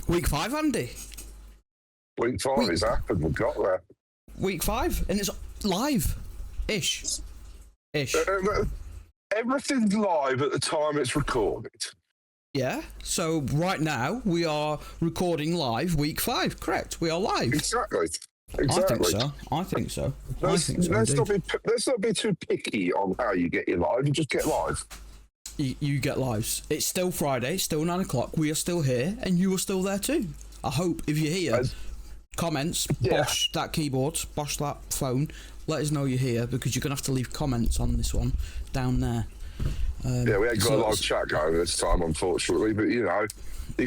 Week 5, Andy. Week 5 has happened. We've got there. Week 5, and it's live-ish. Everything's live at the time it's recorded. Yeah, so right now we are recording live week 5, correct? We are live. Exactly. I think so. Let's not be too picky on how you get your live. You just get live. You get lives. It's still Friday, it's still 9 o'clock. We are still here, and you are still there too. I hope if you're here, comments, bosh that keyboard, bosh that phone. Let us know you're here because you're going to have to leave comments on this one down there. We ain't got a live chat going this time, unfortunately, but you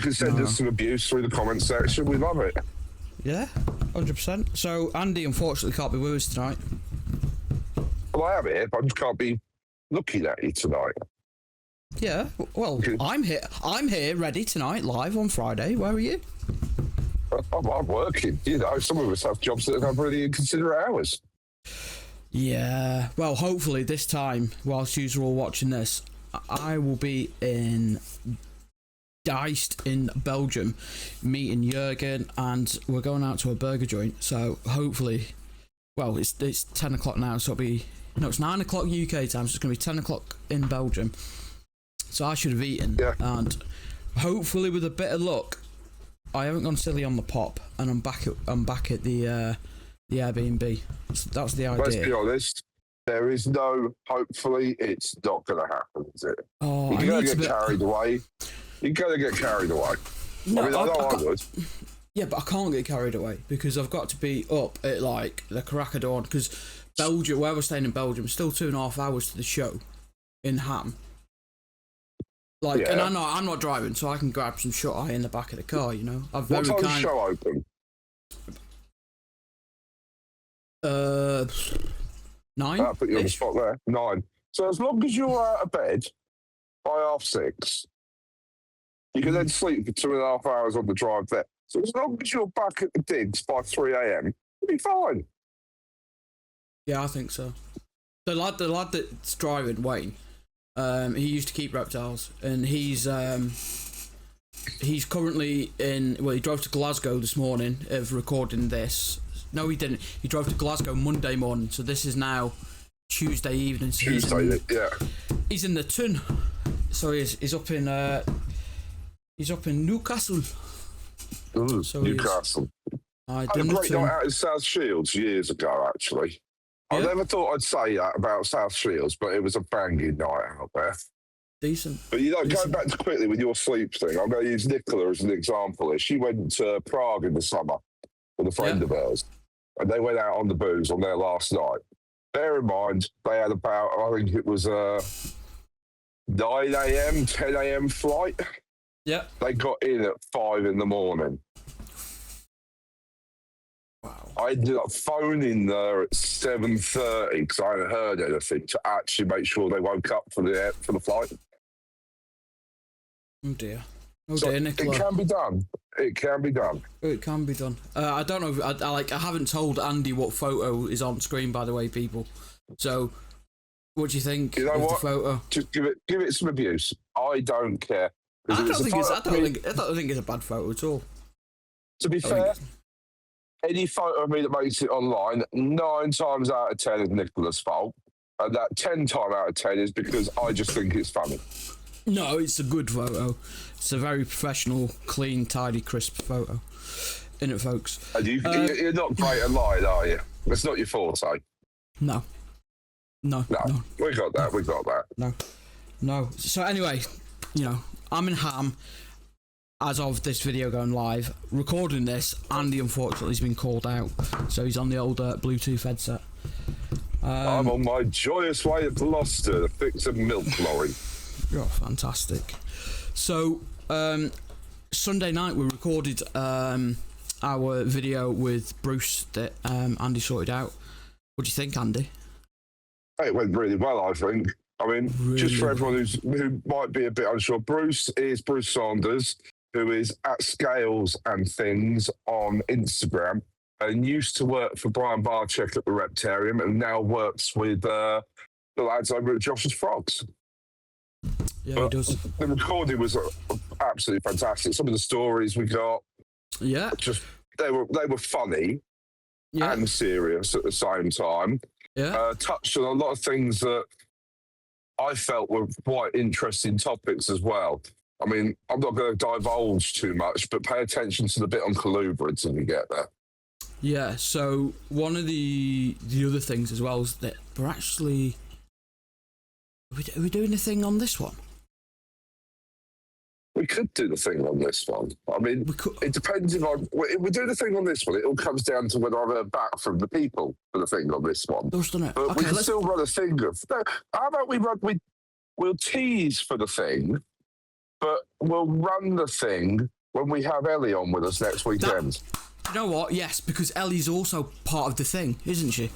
can send us some abuse through the comment section. We love it. Yeah, 100%. So Andy unfortunately can't be with us tonight. Well, I am here, but I just can't be looking at you tonight. Yeah, well, I'm here ready tonight, live on Friday. Where are you? I'm working. Some of us have jobs that have really inconsiderate hours. Yeah, well, hopefully this time, whilst you are all watching this, I will be in Diced in Belgium, meeting Jurgen, and we're going out to a burger joint. So hopefully, well, it's 10 o'clock now, so it's 9 o'clock UK time, so it's going to be 10 o'clock in Belgium. So I should have eaten, and hopefully with a bit of luck, I haven't gone silly on the pop, and I'm back at the Airbnb. So that's the idea. Let's be honest. There is no. Hopefully, it's not going to happen, is it? Oh, you're going to get carried away. You're going to get carried away. No, I would. Yeah, but I can't get carried away because I've got to be up at like the crack of dawn. Because Belgium, where we're staying in Belgium, is still 2.5 hours to the show in Ham. And I'm not driving, so I can grab some shut eye in the back of the car. What time does the show open? 9. I'll put you on the spot there. 9. So as long as you're out of bed by 6:30, you can then sleep for 2.5 hours on the drive there. So as long as you're back at the digs by 3 a.m, you'll be fine. Yeah, I think so. The lad that's driving, Wayne, he used to keep reptiles, and he's currently in. Well, he drove to Glasgow this morning of recording this. No, he didn't. He drove to Glasgow Monday morning, so this is now Tuesday evening. So he's in the Tun. So he's up in Newcastle. So Newcastle. I had a great night out in South Shields years ago, actually. I never thought I'd say that about South Shields, but it was a banging night out there. Decent. But going back to quickly with your sleep thing, I'm going to use Nicola as an example. She went to Prague in the summer with a friend of hers, and they went out on the booze on their last night. Bear in mind, they had about, I think it was a 9 a.m., 10 a.m. flight. Yeah. They got in at 5 in the morning. Wow. I ended up phoning there at 7:30 because I hadn't heard anything to actually make sure they woke up for the flight. Oh dear. It Nicola. can be done. It can be done. It can be done. I don't know. I haven't told Andy what photo is on screen, by the way, people. So, what do you think of the photo? Just give it some abuse. I don't care. I don't think it's a bad photo at all. To be fair, any photo of me that makes it online, 9 times out of 10 is Nicola's fault, and that 10 times out of 10 is because I just think it's funny. No, it's a good photo. It's a very professional, clean, tidy, crisp photo. Isn't it, folks? And you're not great at lying, are you? That's not your forte. No. We got that. No. So anyway, I'm in Ham as of this video going live. Recording this, Andy unfortunately has been called out, so he's on the old Bluetooth headset. I'm on my joyous way to Gloucester to fix a milk lorry. Oh, fantastic. So, Sunday night we recorded our video with Bruce that Andy sorted out. What do you think, Andy? It went really well, I think. I mean, just for everyone who might be a bit unsure, Bruce is Bruce Saunders, who is at Scales and Things on Instagram, and used to work for Brian Barczyk at the Reptarium, and now works with the lads over at Josh's Frogs. Yeah, But he does. the recording was absolutely fantastic. Some of the stories we got, Yeah, just they were funny yeah, and serious at the same time. yeah. Touched on a lot of things that I felt were quite interesting topics as well. I mean, I'm not going to divulge too much, but pay attention to the bit on colubrids when you get there. Yeah, so one of the other things as well is that we're actually... Are we doing a thing on this one? We could do the thing on this one. I mean, it depends if we do the thing on this one. It all comes down to whether I've heard back from the people for the thing on this one. Doesn't it? But Okay, we can still run a thing of... No, how about we'll tease for the thing, but we'll run the thing when we have Ellie on with us next weekend. You know what? Yes, because Ellie's also part of the thing, isn't she?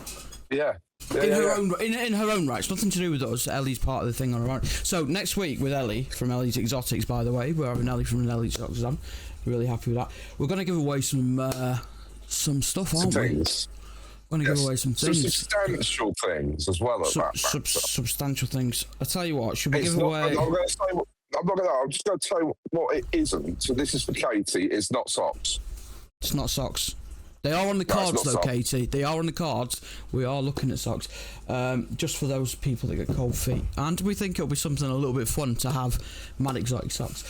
Yeah. In her own right. It's nothing to do with us. Ellie's part of the thing on her own. So next week with Ellie from Ellie's Exotics, by the way, we're having Ellie from Ellie's Exotics on. Really happy with that. We're going to give away some stuff, aren't we? Things. We're going to give away some things. Some substantial things as well. Substantial things. I tell you what, should we give away? I'm just going to tell you what it isn't. So this is for Katie. It's not socks. It's not socks. They are on the cards, though, Katie. They are on the cards. We are looking at socks. Just for those people that get cold feet. And we think it'll be something a little bit fun to have M.A.D exotic socks.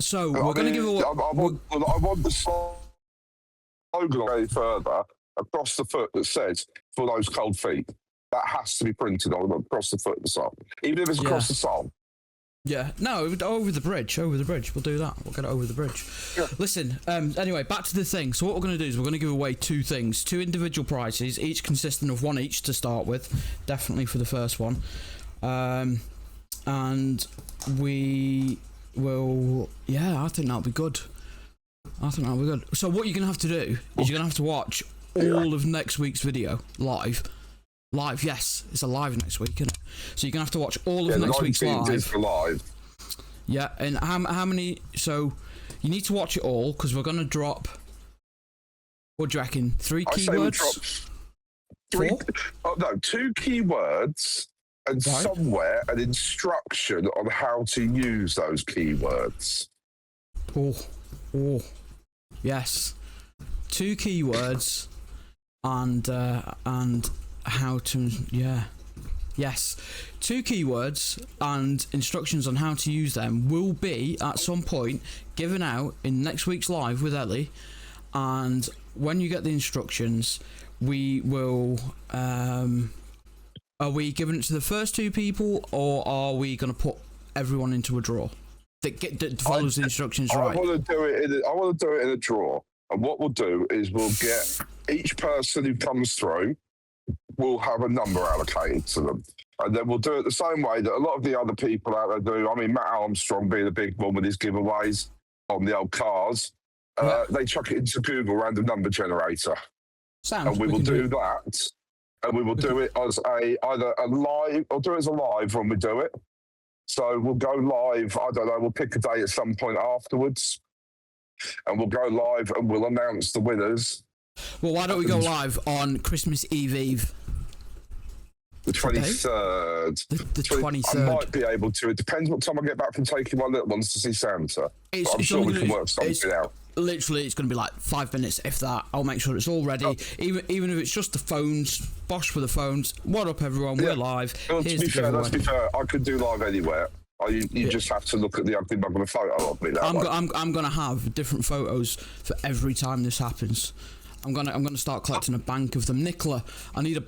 So we're going to give away... I want the slogan go further across the foot that says, for those cold feet. That has to be printed on across the foot of the sock. Even if it's across the sole. Yeah, no, over the bridge. We'll do that. We'll get it over the bridge. Yeah. Listen, anyway, back to the thing. So what we're going to do is we're going to give away two things. Two individual prizes, each consisting of one each to start with. Definitely for the first one. And we will... Yeah, I think that'll be good. So what you're going to have to do is you're going to have to watch all of next week's video live. Live, yes. It's a live next week, isn't it? So you're going to have to watch all of next week's live. Yeah, and how many... So you need to watch it all, because we're going to drop... What do you reckon? 3 keywords? 4? Oh, no, 2 keywords and somewhere an instruction on how to use those keywords. Oh. Yes. 2 keywords and how to... Yeah. Yes. 2 keywords and instructions on how to use them will be, at some point, given out in next week's live with Ellie. And when you get the instructions, we will... are we giving it to the first 2 people, or are we going to put everyone into a draw that follows the instructions right? I want to do it in a draw. And what we'll do is we'll get each person who comes through, we'll have a number allocated to them. And then we'll do it the same way that a lot of the other people out there do. I mean, Matt Armstrong being a big one with his giveaways on the old cars. They chuck it into Google random number generator. And we will do that. And we will do it as either a live, or do it as a live when we do it. So we'll go live, I don't know, we'll pick a day at some point afterwards. And we'll go live and we'll announce the winners. Well, why don't we go live on Christmas Eve? The 23rd. The 23rd. I might be able to. It depends what time I get back from taking my little ones to see Santa. I'm sure we can work something out. Literally, it's going to be like 5 minutes, if that. I'll make sure it's all ready. Oh. Even if it's just the phones, bosh for the phones. What up, everyone? We're live. Well, let's be fair. I could do live anywhere. You just have to look at the ugly mug on a photo of me. I'm gonna have different photos for every time this happens. I'm gonna start collecting a bank of them. Nicola, I need a...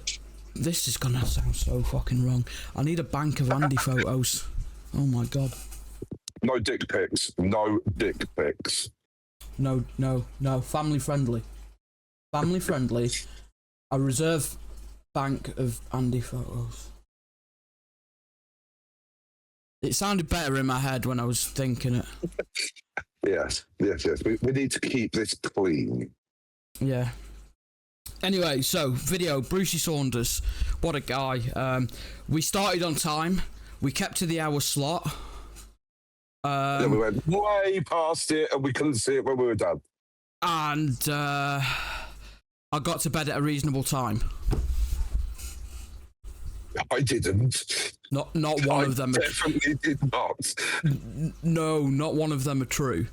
This is gonna sound so fucking wrong. I need a bank of Andy photos. Oh my god. No dick pics. No dick pics. No. Family friendly. Family friendly. A reserve bank of Andy photos. It sounded better in my head when I was thinking it. Yes. We need to keep this clean. Yeah. Anyway, so video, Bruce Saunders. What a guy. We started on time. We kept to the hour slot. Then we went way past it and we couldn't see it when we were done. And I got to bed at a reasonable time. I didn't. Not one of them. Definitely did not. No, not one of them are true.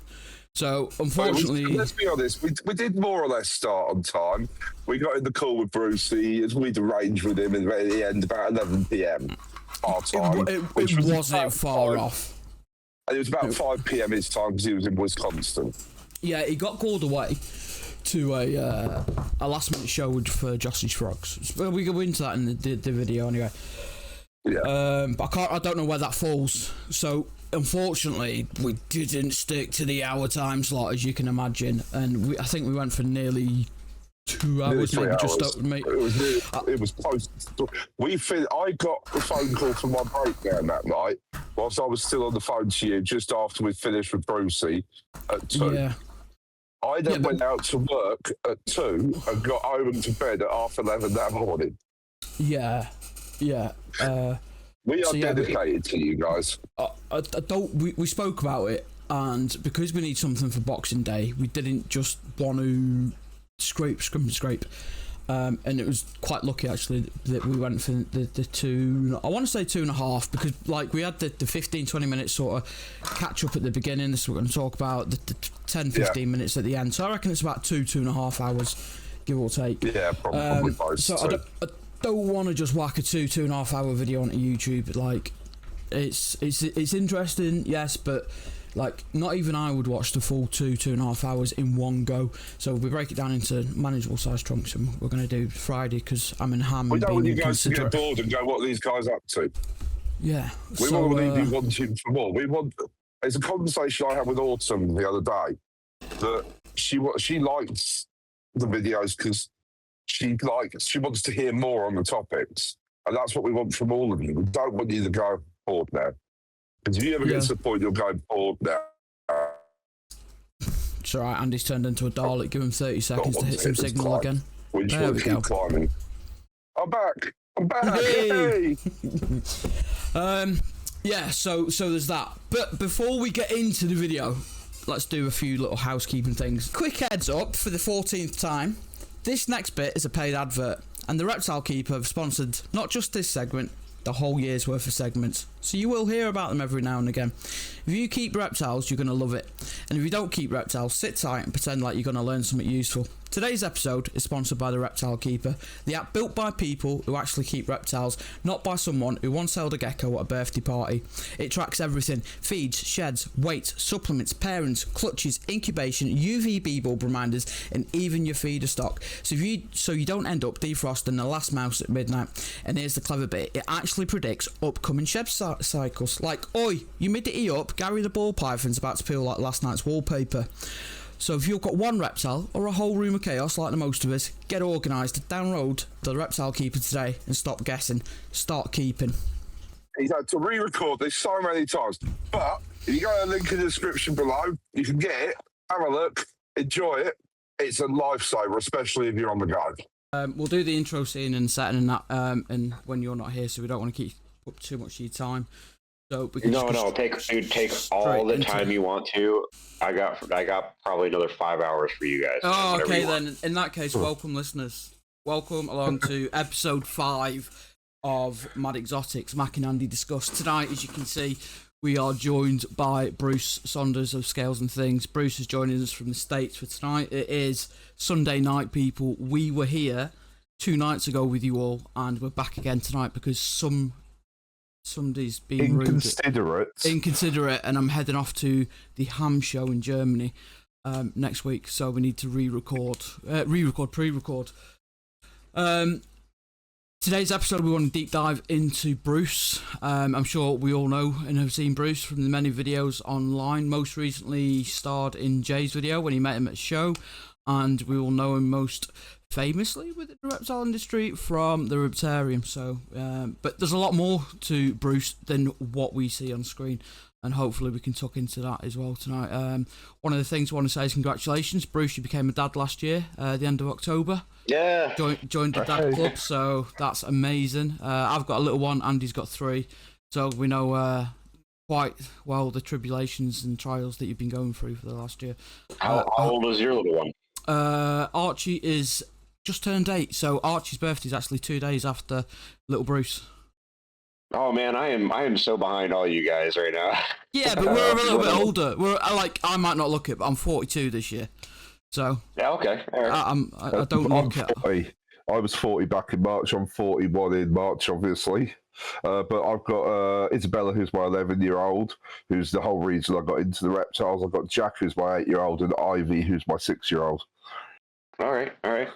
So unfortunately, let's be honest. We did more or less start on time. We got in the call with Brucey as we'd arranged with him, and at the end about 11 p.m. our time. it wasn't far off. And it was about 5 p.m. his time because he was in Wisconsin. Yeah, he got called away to a last minute show for Josh's Frogs. Well, we go into that in the video anyway. Yeah. But I don't know where that falls. So unfortunately, we didn't stick to the hour time slot, as you can imagine, and I think we went for nearly 2 hours, maybe just over, mate. It was close. I got a phone call from my breakdown that night, whilst I was still on the phone to you, just after we finished with Brucey at 2. Yeah. I then went out to work at 2 and got home and to bed at 11:30 that morning. Yeah. We are dedicated to you guys. We spoke about it, and because we need something for Boxing Day, we didn't just want to scrape. And it was quite lucky actually that we went for the 2. I want to say 2.5 because like we had the 15-20 minutes sort of catch up at the beginning. This is what we're going to talk about. The 10-15 minutes at the end. So I reckon it's about 2.5 hours, give or take. Yeah, probably both. So I don't want to just whack a 2.5 hour video onto YouTube. Like it's interesting, yes, but like not even I would watch the full 2.5 hours in one go. So we break it down into manageable size chunks, and we're going to do Friday because I'm in ham. We don't want you guys to get bored and go, what are these guys up to? Yeah. We want to leave you wanting for more. There's a conversation I had with Autumn the other day that she likes the videos because she wants to hear more on the topics, and that's what we want from all of you. We don't want you to go bored now, because if you ever get to the point you're going bored now. It's all right. Andy's turned into a Dalek. Give him 30 seconds to hit some signal again. We just want to keep climbing. I'm back. Hey! Yeah. So there's that. But before we get into the video, let's do a few little housekeeping things. Quick heads up for the 14th time. This next bit is a paid advert, and the Reptile Keeper have sponsored not just this segment, the whole year's worth of segments. So you will hear about them every now and again. If you keep reptiles, you're going to love it. And if you don't keep reptiles, sit tight and pretend like you're going to learn something useful. Today's episode is sponsored by the Reptile Keeper, the app built by people who actually keep reptiles, not by someone who once held a gecko at a birthday party. It tracks everything: feeds, sheds, weight, supplements, parents, clutches, incubation, UVB bulb reminders, and even your feeder stock. So you don't end up defrosting the last mouse at midnight. And here's the clever bit: it actually predicts upcoming shed cycles. Like, oi, humidity up, Gary the ball python's about to peel like last night's wallpaper. So if you've got one reptile or a whole room of chaos like the most of us, get organised, download the Reptile Keeper today and stop guessing, start keeping. He's had to re-record this so many times, but if you go to the link in the description below, you can get it, have a look, enjoy it. It's a lifesaver, especially if you're on the go. We'll do the intro scene and setting and that, and when you're not here, so we don't want to keep up too much of your time. So we can take all the time you want to. I got probably another 5 hours for you guys. Oh, okay then. In that case, welcome listeners. Welcome along to episode 5 of Mad Exotics, MaQ Andy Discuss. Tonight, as you can see, we are joined by Bruce Saunders of Scales and Things. Bruce is joining us from the States for tonight. It is Sunday night, people. We were here 2 nights ago with you all, and we're back again tonight because somebody's being inconsiderate, and I'm heading off to the ham show in Germany next week, so we need to pre-record. Today's episode we want to deep dive into Bruce. I'm sure we all know and have seen Bruce from the many videos online. Most recently starred in Jay's video when he met him at a show, and we all know him most famously within the reptile industry from the Reptarium. So, but there's a lot more to Bruce than what we see on screen, and hopefully we can tuck into that as well tonight. One of the things I want to say is congratulations, Bruce. You became a dad last year, the end of October. Yeah. Joined the dad club, so that's amazing. I've got a little one, Andy's got 3, so we know quite well the tribulations and trials that you've been going through for the last year. How old is your little one? Archie is just turned 8, so Archie's birthday is actually 2 days after little Bruce. Oh man, I am so behind all you guys right now. Yeah, but we're a little bit older. I might not look it, but I'm 42 this year, so Yeah, okay, all right. I don't look it. 40. I was 40 back in March. I'm 41 in March, obviously. But I've got Isabella, who's my 11-year-old, who's the whole reason I got into the reptiles. I've got Jack, who's my 8-year-old, and Ivy, who's my 6-year-old. All right, all right.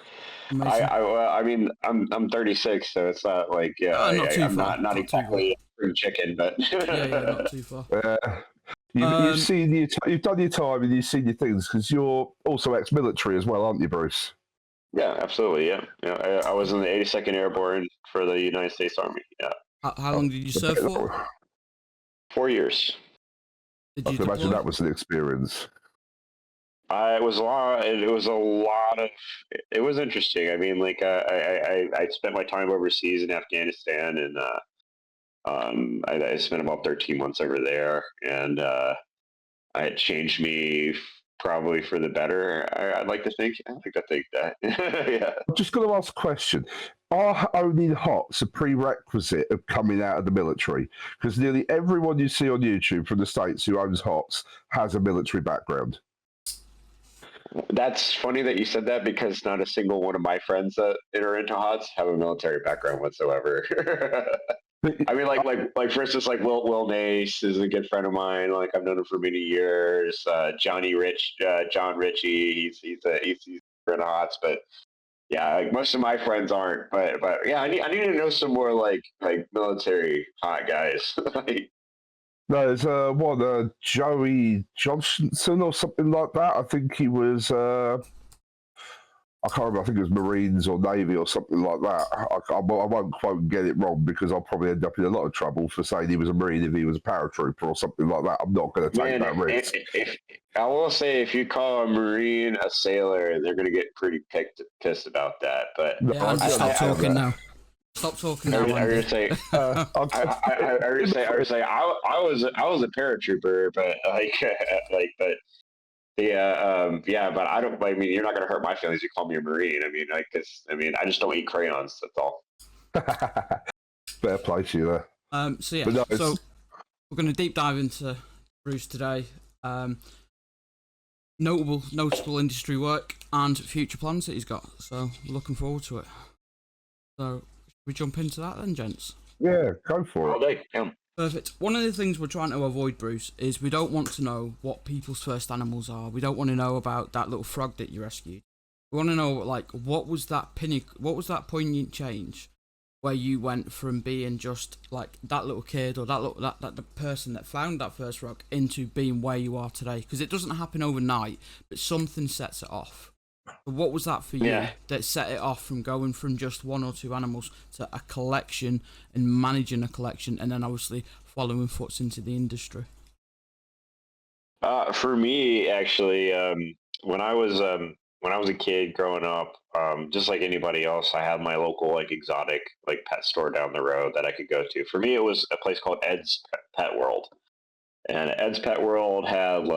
Amazing. I mean, I'm 36, so it's not like Not too I'm far. not exactly a spring chicken, but Yeah, not too far. You've seen you've done your time and you've seen your things because you're also ex-military as well, aren't you, Bruce? Yeah, absolutely. Yeah, I was in the 82nd Airborne for the United States Army. Yeah. How long did you serve for? 4 years. Did I you can imagine deploy? that was an experience. It was a lot. It was a lot of. It was interesting. I mean, like I spent my time overseas in Afghanistan, and I spent about 13 months over there, and it changed me probably for the better. I'd like to think. I like to think that. Yeah. I'm just going to ask a question. Are owning HOTS a prerequisite of coming out of the military? Because nearly everyone you see on YouTube from the States who owns HOTS has a military background. That's funny that you said that because not a single one of my friends that are into HOTS have a military background whatsoever. I mean, like for instance, like Will Nace is a good friend of mine. Like I've known him for many years. John Ritchie, he's into HOTS, but yeah, like most of my friends aren't. But yeah, I need to know some more like military hot guys. No, there's one, Joey Johnson or something like that. I think he was, I can't remember, I think it was Marines or Navy or something like that. I won't quote and get it wrong because I'll probably end up in a lot of trouble for saying he was a Marine if he was a paratrooper or something like that. I'm not going to take that risk. I will say, if you call a Marine a sailor, they're going to get pretty pissed about that. But No, yeah, stop talking now. Stop talking now. I was gonna say, I was a paratrooper, but but I don't. I mean, you're not gonna hurt my feelings. You call me a Marine. I mean, I just don't eat crayons. That's all. Fair play to you there. So yeah, so we're gonna deep dive into Bruce today. Notable industry work and future plans that he's got. So looking forward to it. So. We jump into that then, gents? Yeah, go for it. All day, yeah. Perfect. One of the things we're trying to avoid, Bruce, is we don't want to know what people's first animals are. We don't want to know about that little frog that you rescued. We want to know, like, what was that poignant change where you went from being just like that little kid or that the person that found that first frog into being where you are today? Because it doesn't happen overnight, but something sets it off. What was that for you that set it off from going from just one or two animals to a collection and managing a collection and then obviously following foots into the industry? For me, actually, when I was a kid growing up, just like anybody else, I had my local like exotic like pet store down the road that I could go to. For me, it was a place called Ed's Pet World, and Ed's Pet World had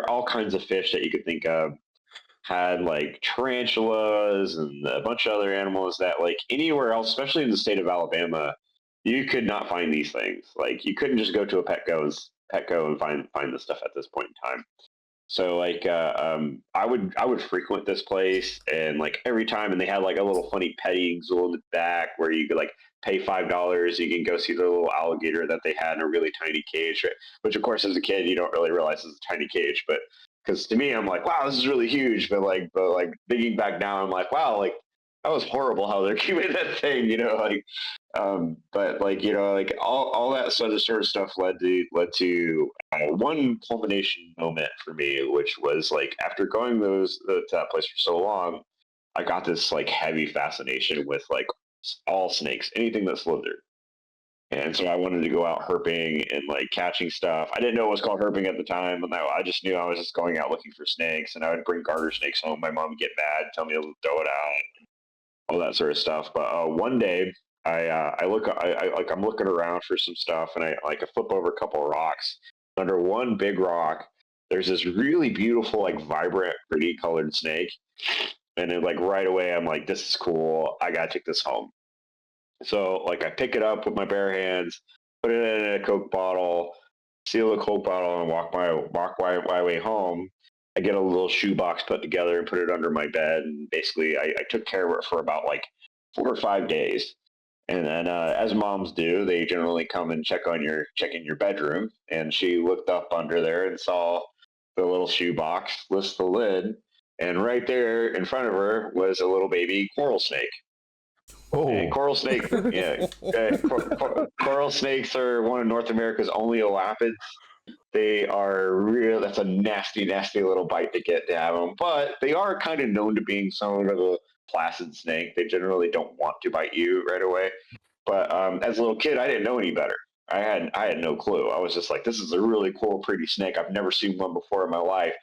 all kinds of fish that you could think of. Had like tarantulas and a bunch of other animals that like anywhere else, especially in the state of Alabama, you could not find these things. Like you couldn't just go to a Petco and find this stuff at this point in time. So like I would frequent this place, and like every time, and they had like a little funny petting zoo in the back where you could like pay $5, you can go see the little alligator that they had in a really tiny cage, which of course as a kid you don't really realize is a tiny cage, but because to me I'm like, wow, this is really huge, but thinking back now I'm like, wow, like that was horrible how they're keeping that thing, like but like like all that sort of stuff led to one culmination moment for me, which was like after going to that place for so long, I got this like heavy fascination with like all snakes, anything that slithered. And so I wanted to go out herping and like catching stuff. I didn't know it was called herping at the time, and I just knew I was just going out looking for snakes, and I would bring garter snakes home. My mom would get mad, tell me to throw it out, all that sort of stuff. But one day I'm looking around for some stuff, and I flip over a couple of rocks. Under one big rock, there's this really beautiful, like vibrant, pretty colored snake. And then like right away, I'm like, this is cool. I gotta take this home. So like I pick it up with my bare hands, put it in a Coke bottle, seal the Coke bottle, and walk my way home. I get a little shoebox put together and put it under my bed, and basically I took care of it for about like 4 or 5 days. And then, as moms do, they generally come and check in your bedroom. And she looked up under there and saw the little shoebox, lifts the lid, and right there in front of her was a little baby coral snake. And Oh, coral snake, yeah, coral snakes are one of North America's only elapids. They are real. That's a nasty, nasty little bite to get to have them. But they are kind of known to being somewhat of a placid snake. They generally don't want to bite you right away. But as a little kid, I didn't know any better. I had no clue. I was just like, this is a really cool, pretty snake. I've never seen one before in my life.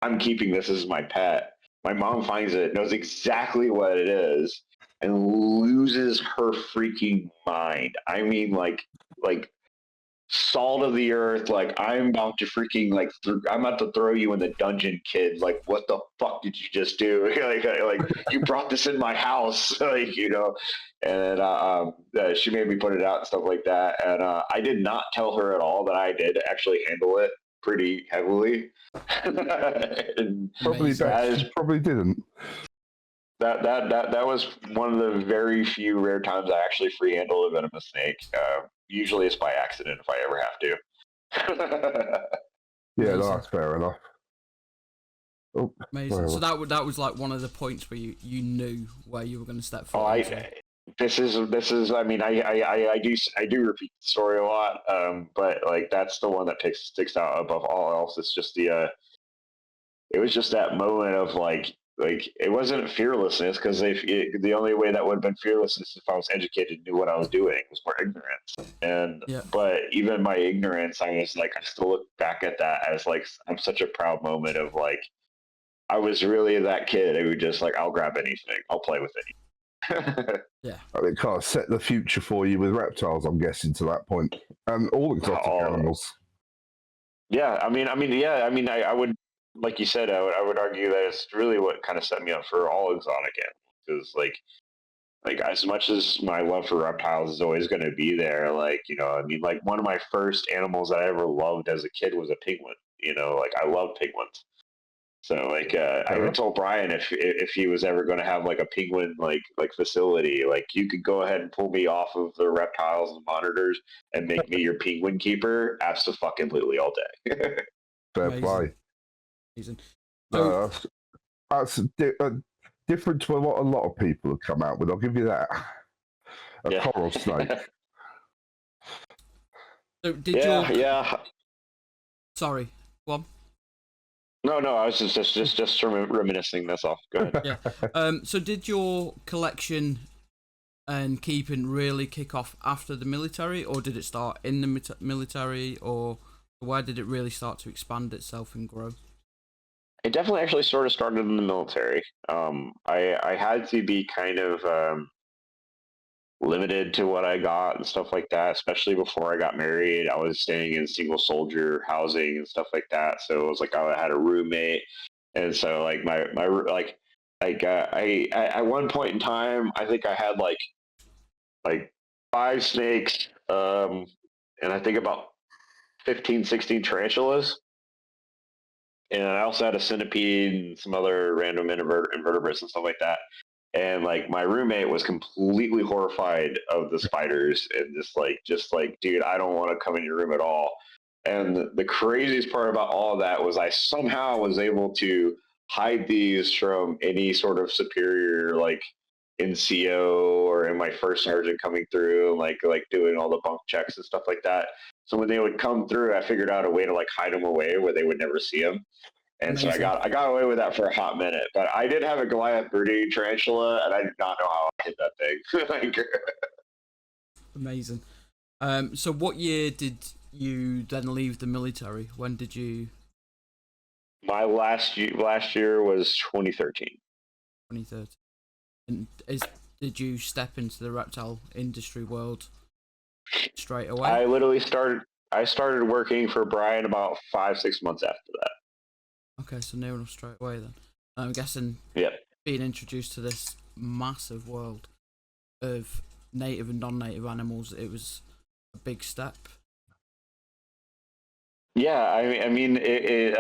I'm keeping this as my pet. My mom finds it, knows exactly what it is, and loses her freaking mind. I mean, like salt of the earth. Like I'm about to freaking I'm about to throw you in the dungeon, kid. Like what the fuck did you just do? like you brought this in my house, like And she made me put it out and stuff like that. And I did not tell her at all that I did actually handle it pretty heavily. And probably probably didn't. that was one of the very few rare times I actually free handle a venomous snake. Usually it's by accident if I ever have to. Yeah, that's fair enough. Oh, amazing. So that was like one of the points where you knew where you were going to step forward. This is. I mean, I do repeat the story a lot, but like that's the one that sticks out above all else. It's just it was just that moment of like it wasn't fearlessness, because the only way that would have been fearlessness if I was educated, knew what I was doing. It was more ignorance. And but even my ignorance, I was like, I still look back at that as like I'm such a proud moment of like I was really that kid who just like, I'll grab anything, I'll play with it. Yeah, I mean, kind of set the future for you with reptiles, I'm guessing, to that point, and all exotic animals. Yeah, I mean, I would, like you said, I would argue that it's really what kind of set me up for all exotic animals, because like as much as my love for reptiles is always going to be there, like I mean, like one of my first animals that I ever loved as a kid was a penguin. Like I love penguins. So like I even told Brian if he was ever going to have like a penguin like facility, like you could go ahead and pull me off of the reptiles and monitors and make me your penguin keeper. Absolutely, all day. Fair play. Amazing. So, that's different to what a lot of people have come out with. I'll give you that. A coral snake. So Sorry, go on. No, I was just reminiscing. That's all. Go ahead. Yeah. So did your collection and keeping really kick off after the military, or did it start in the military, or where did it really start to expand itself and grow? It definitely actually sort of started in the military. I had to be kind of limited to what I got and stuff like that, especially before I got married. I was staying in single soldier housing and stuff like that. So it was like I had a roommate. And so like my I at one point in time, I think I had like 5 snakes, and I think about 15, 16 tarantulas. And I also had a centipede and some other random invertebrates and stuff like that. And like my roommate was completely horrified of the spiders and just like, dude, I don't want to come in your room at all. And the craziest part about all of that was I somehow was able to hide these from any sort of superior like NCO or in my first sergeant coming through and like doing all the bunk checks and stuff like that. So when they would come through, I figured out a way to like hide them away where they would never see them. And amazing. So I got away with that for a hot minute, but I did have a Goliath brooding tarantula, and I did not know how I hit that thing. Amazing. So what year did you then leave the military? When did you? My last year was 2013. 2013. And did you step into the reptile industry world straight away? I started working for Brian about 5-6 months after that. Okay, so near enough straight away then. I'm guessing being introduced to this massive world of native and non-native animals, it was a big step. Yeah, I mean, it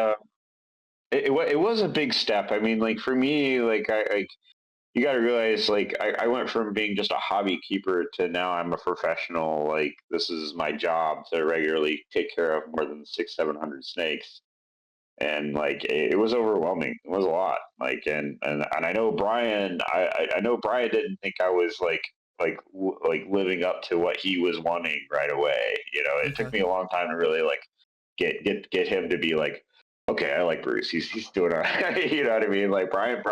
was a big step. I mean, like for me, like I you got to realize, like I went from being just a hobby keeper to now I'm a professional. Like this is my job to regularly take care of more than 600-700 snakes, and like it was overwhelming. It was a lot. Like and I know Brian. I know Brian didn't think I was like living up to what he was wanting right away. You know, it took Okay. me a long time to really like get him to be like, okay, I like Bruce. He's doing all right. You know what I mean? Like Brian.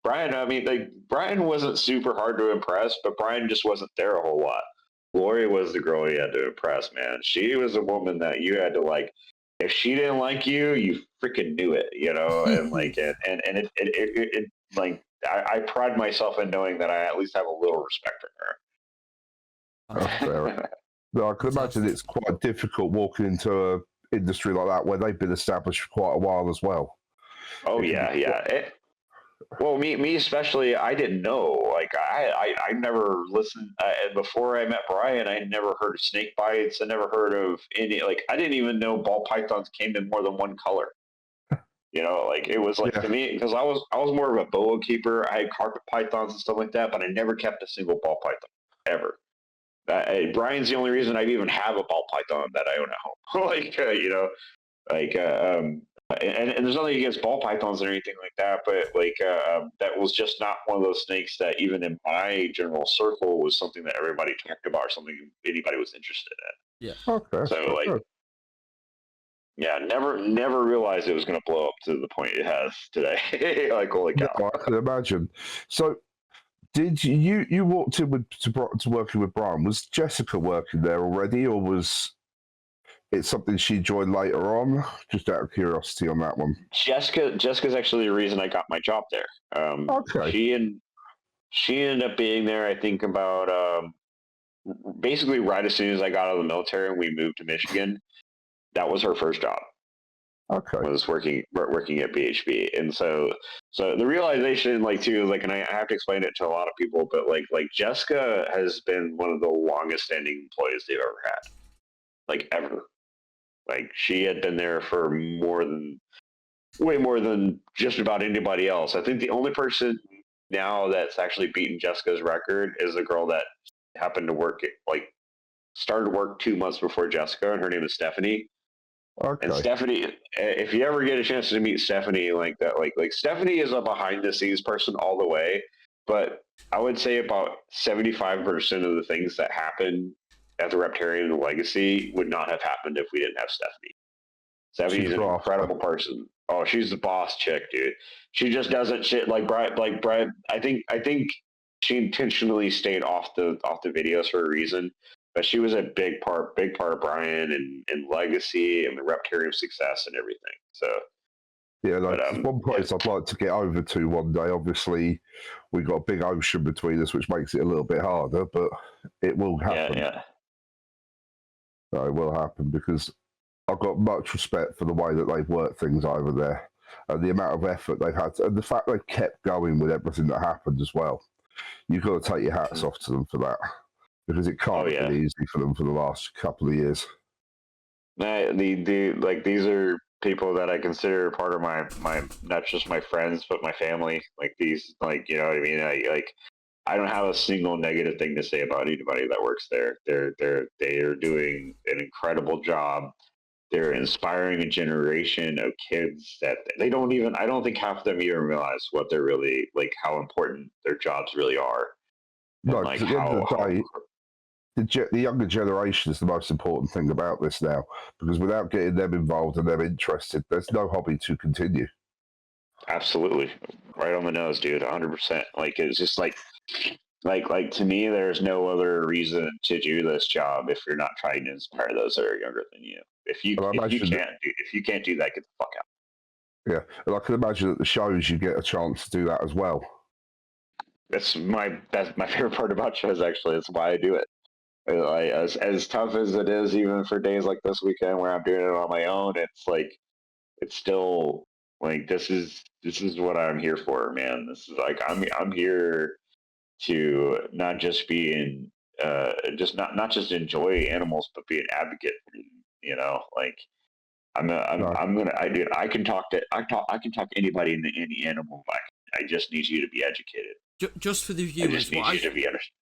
I mean, like Brian wasn't super hard to impress, but Brian just wasn't there a whole lot. Lori was the girl you had to impress, man. She was a woman that you had to like. If she didn't like you, you freaking knew it, you know. And like, and it like I pride myself in knowing that I at least have a little respect for Oh, fair. her. No, I can imagine it's quite difficult walking into a industry like that where they've been established for quite a while as well. Oh yeah. Well, me especially. I didn't know. Like I never listened before I met Brian. I never heard of snake bites. I never heard of any. Like I didn't even know ball pythons came in more than one color. You know, like it was like Yeah. to me because I was more of a boa keeper. I had carpet pythons and stuff like that, but I never kept a single ball python ever. Brian's the only reason I even have a ball python that I own at home. Like you know, like and there's nothing against ball pythons or anything like that, but like that was just not one of those snakes that even in my general circle was something that everybody talked about or something anybody was interested in. Yeah. Okay. So like, yeah, never realized it was going to blow up to the point it has today. Like, holy cow! No, I can imagine. So, did you walked in to working with Brian? Was Jessica working there already, or was it something she joined later on? Just out of curiosity on that one. Jessica's actually the reason I got my job there. Okay. She ended up being there. I think about basically right as soon as I got out of the military and we moved to Michigan. That was her first job. Okay. Was working at BHB, and so the realization, like too, like, and I have to explain it to a lot of people, but like Jessica has been one of the longest standing employees they've ever had, like ever. Like she had been there for way more than just about anybody else. I think the only person now that's actually beaten Jessica's record is the girl that happened to work started work 2 months before Jessica, and her name is Stephanie. Okay. And Stephanie, if you ever get a chance to meet Stephanie like that, like Stephanie is a behind the scenes person all the way, but I would say about 75% of the things that happen at the Reptarian Legacy would not have happened if we didn't have Stephanie. Stephanie's an incredible person. Oh, she's the boss chick, dude. She just doesn't shit like Brian. Like Brian, I think she intentionally stayed off the videos for a reason. But she was a big part of Brian and Legacy and the Reptarian success and everything. So yeah, like one place I'd like to get over to one day. Obviously, we've got a big ocean between us, which makes it a little bit harder, but it will happen. Yeah. It will happen because I've got much respect for the way that they've worked things over there and the amount of effort they've had, and the fact they kept going with everything that happened as well. You've got to take your hats off to them for that, because it can't have been easy for them for the last couple of years. These are people that I consider part of my not just my friends but my family. Like these, like, you know what I mean? I don't have a single negative thing to say about anybody that works there. They are doing an incredible job. They're inspiring a generation of kids that I don't think half of them even realize what they're really, like, how important their jobs really are. No, like at the end of the day, the younger generation is the most important thing about this now, because without getting them involved and them interested, there's no hobby to continue. Absolutely. Right on the nose, dude. 100%. Like, it's just like to me, there's no other reason to do this job if you're not trying to inspire those that are younger than you. If you can't do that, get the fuck out. Yeah, and I can imagine at the shows you get a chance to do that as well. That's my favorite part about shows. Actually, that's why I do it. As tough as it is, even for days like this weekend where I'm doing it on my own, it's still like this is what I'm here for, man. This is like I'm here to not just be just not just enjoy animals, but be an advocate for them. You know, like No. dude, I can talk to anybody in any animal. I just need you to be educated. Just for the I viewers, just need you to be understood.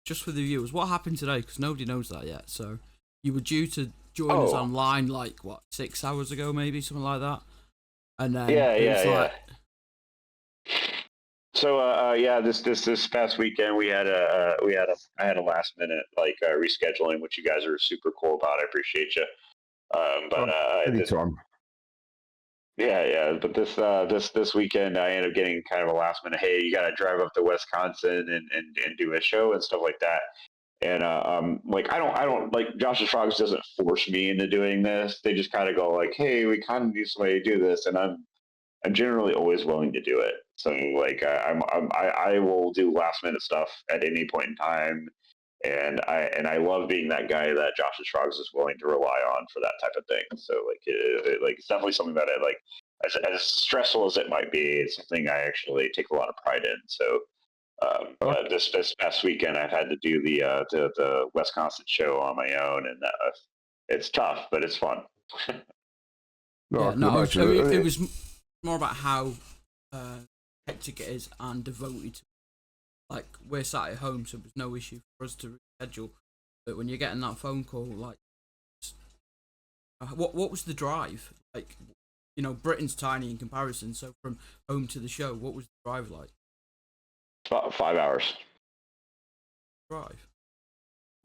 just for the viewers, what happened today? Because nobody knows that yet. So you were due to join us online like what 6 hours ago, maybe something like that. And then Yeah. So this past weekend I had a last minute like rescheduling, which you guys are super cool about. I appreciate you. But Anytime. But this weekend I ended up getting kind of a last minute. Hey, you got to drive up to Wisconsin and do a show and stuff like that. And like I don't like Josh's Frogs doesn't force me into doing this. They just kind of go like, hey, we kind of need somebody to do this, and I'm generally always willing to do it. So like I will do last minute stuff at any point in time, and I love being that guy that Josh's Frogs is willing to rely on for that type of thing. So like it's definitely something that I like. As stressful as it might be, it's something I actually take a lot of pride in. So this past weekend I've had to do the Wisconsin show on my own, and it's tough, but it's fun. No, it was more about how hectic it is and devoted to. Like we're sat at home, so there's no issue for us to reschedule. But when you're getting that phone call, like, what was the drive like? You know, Britain's tiny in comparison. So from home to the show, what was the drive like? About 5 hours. Drive.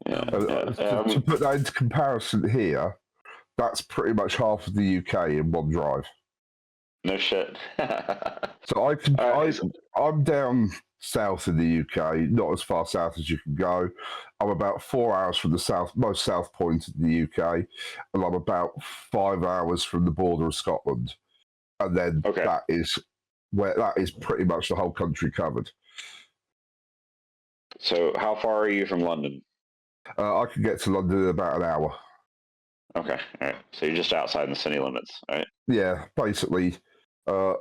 To put that into comparison here, that's pretty much half of the UK in one drive. No shit. So I'm down south in the UK, not as far south as you can go. I'm about 4 hours from the most south point in the UK, and I'm about 5 hours from the border of Scotland. And then that is pretty much the whole country covered. So how far are you from London? I can get to London in about an hour. Okay, all right. So you're just outside the city limits, right? Yeah, basically. I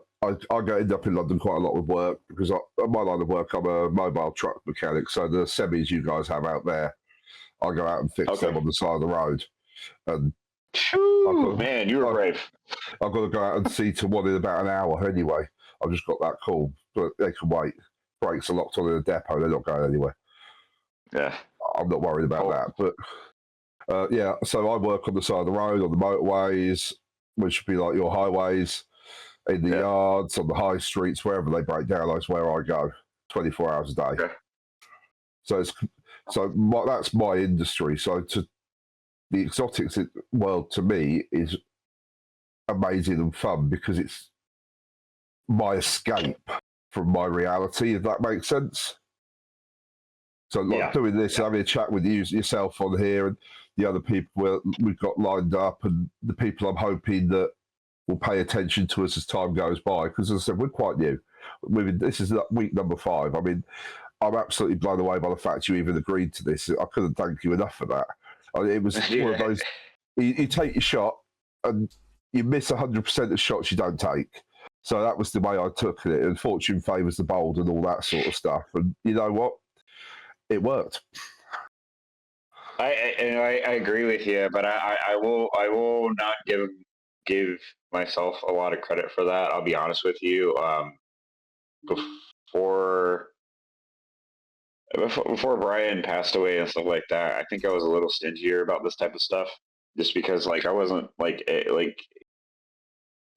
end up in London quite a lot with work because my line of work, I'm a mobile truck mechanic. So the semis you guys have out there, I go out and fix them on the side of the road. And man, you were brave. I've got to go out and see to one in about an hour anyway. I've just got that call, but they can wait. Brakes are locked on in the depot; they're not going anywhere. Yeah, I'm not worried about that. But so I work on the side of the road, on the motorways, which would be like your highways. In the yards, on the high streets, wherever they break down, that's where I go, 24 hours a day. Okay. So that's my industry. So the exotics world to me is amazing and fun because it's my escape from my reality, if that makes sense. So doing this, having a chat with yourself on here, and the other people we've got lined up, and the people I'm hoping that will pay attention to us as time goes by, because as I said, we're quite new. This is week number 5. I mean, I'm absolutely blown away by the fact you even agreed to this. I couldn't thank you enough for that. It was one of those, you take your shot and you miss 100% of shots you don't take. So that was the way I took it, and fortune favours the bold and all that sort of stuff. And you know what? It worked. I agree with you, but I will not give myself a lot of credit for that. I'll be honest with you. Before Brian passed away and stuff like that, I think I was a little stingier about this type of stuff, just because like I wasn't like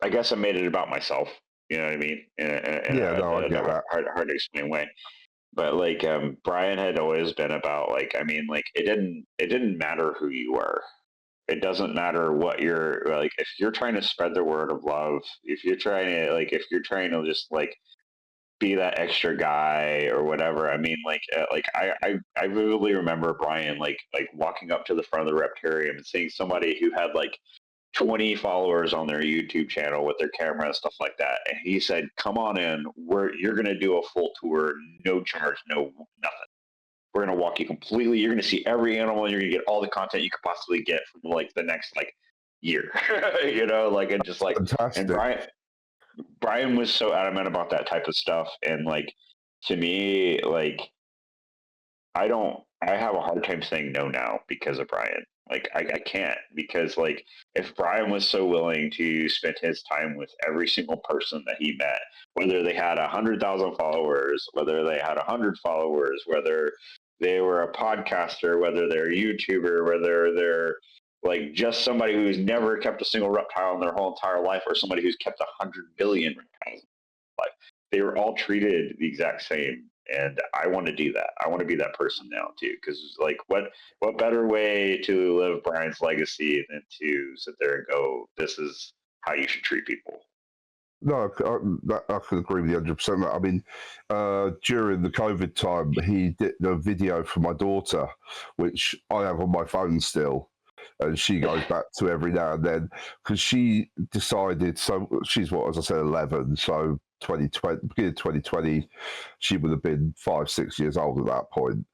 I guess I made it about myself. You know what I mean? I get that. Hard to explain way. But like Brian had always been about like, I mean, like it didn't matter who you were. It doesn't matter what you're like. If you're trying to spread the word of love, if you're trying to just like be that extra guy or whatever. I mean, like I vividly remember Brian like walking up to the front of the Reptarium and seeing somebody who had like 20 followers on their YouTube channel with their camera and stuff like that, and he said, "Come on in. You're gonna do a full tour, no charge, no nothing. We're going to walk you completely. You're going to see every animal, and you're going to get all the content you could possibly get from like the next like year." You know, like, and just like, fantastic. And Brian was so adamant about that type of stuff. And like, to me, like, I don't I have a hard time saying no now because of Brian. Like I can't, because like if Brian was so willing to spend his time with every single person that he met, whether they had 100,000 followers, whether they had 100 followers, whether they were a podcaster, whether they're a YouTuber, whether they're like just somebody who's never kept a single reptile in their whole entire life, or somebody who's kept 100 billion reptiles in their life, they were all treated the exact same. And I want to do that. I want to be that person now too, because like, what better way to live Brian's legacy than to sit there and go, "This is how you should treat people." No, I could agree with you 100%. I mean, during the COVID time, he did a video for my daughter, which I have on my phone still, and she goes back to every now and then because she decided. So she's what, as I said, 11. So 2020, beginning of 2020, she would have been 5, 6 years old at that point,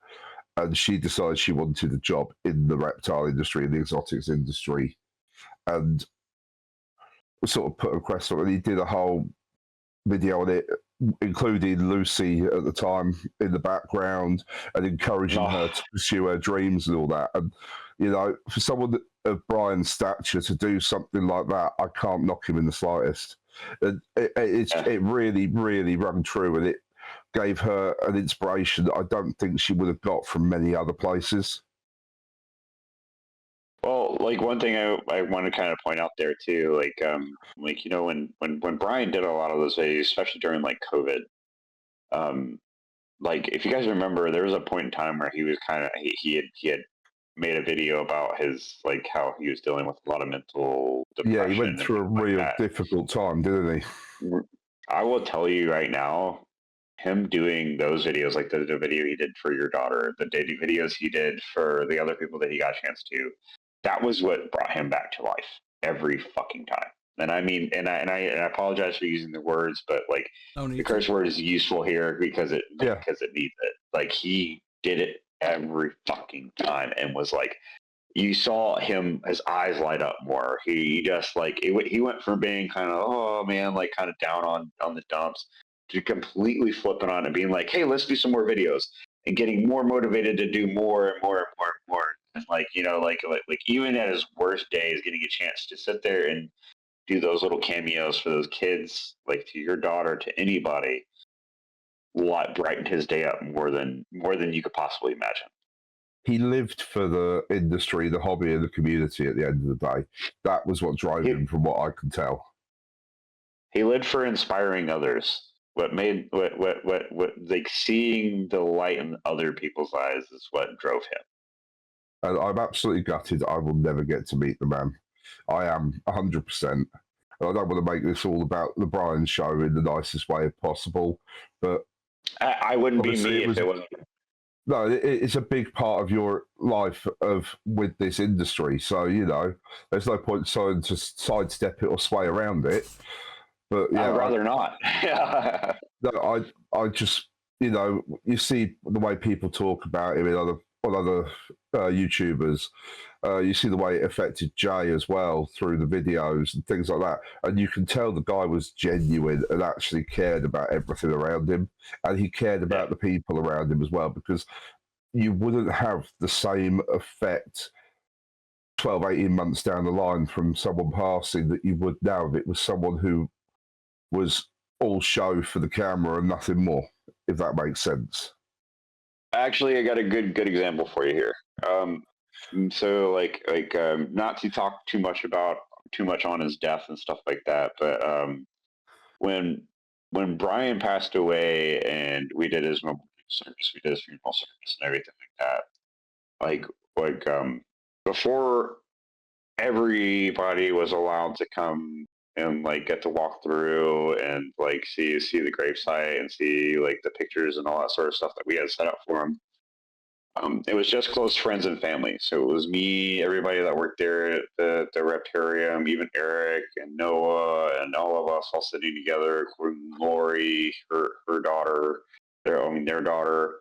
and she decided she wanted a job in the reptile industry, in the exotics industry, and sort of put a request on, and he did a whole video on it, including Lucy at the time in the background and encouraging her to pursue her dreams and all that. And, you know, for someone of Brian's stature to do something like that, I can't knock him in the slightest. And it really, really rang true, and it gave her an inspiration that I don't think she would have got from many other places. Well, like one thing I want to kind of point out there too, like you know, when Brian did a lot of those videos, especially during like COVID, like if you guys remember, there was a point in time where he was kind of he had made a video about his, like, how he was dealing with a lot of mental depression. Yeah, he went through a real difficult time, didn't he? I will tell you right now, him doing those videos, like the video he did for your daughter, the dating videos he did for the other people that he got a chance to, that was what brought him back to life every fucking time. And I mean, and I apologize for using the words, but like the curse word is useful here because it needs it. Like he did it every fucking time and was like, you saw him, his eyes light up more. He just like he went from being kind of, oh man, like kind of down on the dumps, to completely flipping on and being like, hey, let's do some more videos, and getting more motivated to do more and more and more and more. And like, you know, like even at his worst days, getting a chance to sit there and do those little cameos for those kids, like to your daughter, to anybody, brightened his day up more than you could possibly imagine. He lived for the industry, the hobby, and the community at the end of the day. That was what drove him, from what I can tell. He lived for inspiring others. What like seeing the light in other people's eyes is what drove him. And I'm absolutely gutted I will never get to meet the man. I am 100%. And I don't want to make this all about the Brian show in the nicest way possible, but I wouldn't be me if it wasn't. No, it's a big part of your life with this industry. So, you know, there's no point trying to sidestep it or sway around it. But yeah, I'd rather not. No, I just, you know, you see the way people talk about him on other YouTubers. You see the way it affected Jay as well through the videos and things like that. And you can tell the guy was genuine and actually cared about everything around him. And he cared about the people around him as well, because you wouldn't have the same effect 12, 18 months down the line from someone passing that you would now if it was someone who was all show for the camera and nothing more, if that makes sense. Actually, I got a good example for you here. So not to talk too much on his death and stuff like that, but when Brian passed away and we did his memorial service, we did his funeral service and everything like that, before everybody was allowed to come and like get to walk through and like see the gravesite and see like the pictures and all that sort of stuff that we had set up for him. It was just close friends and family. So it was me, everybody that worked there at the Reptarium, even Eric and Noah and all of us all sitting together, including Lori, her daughter, their daughter,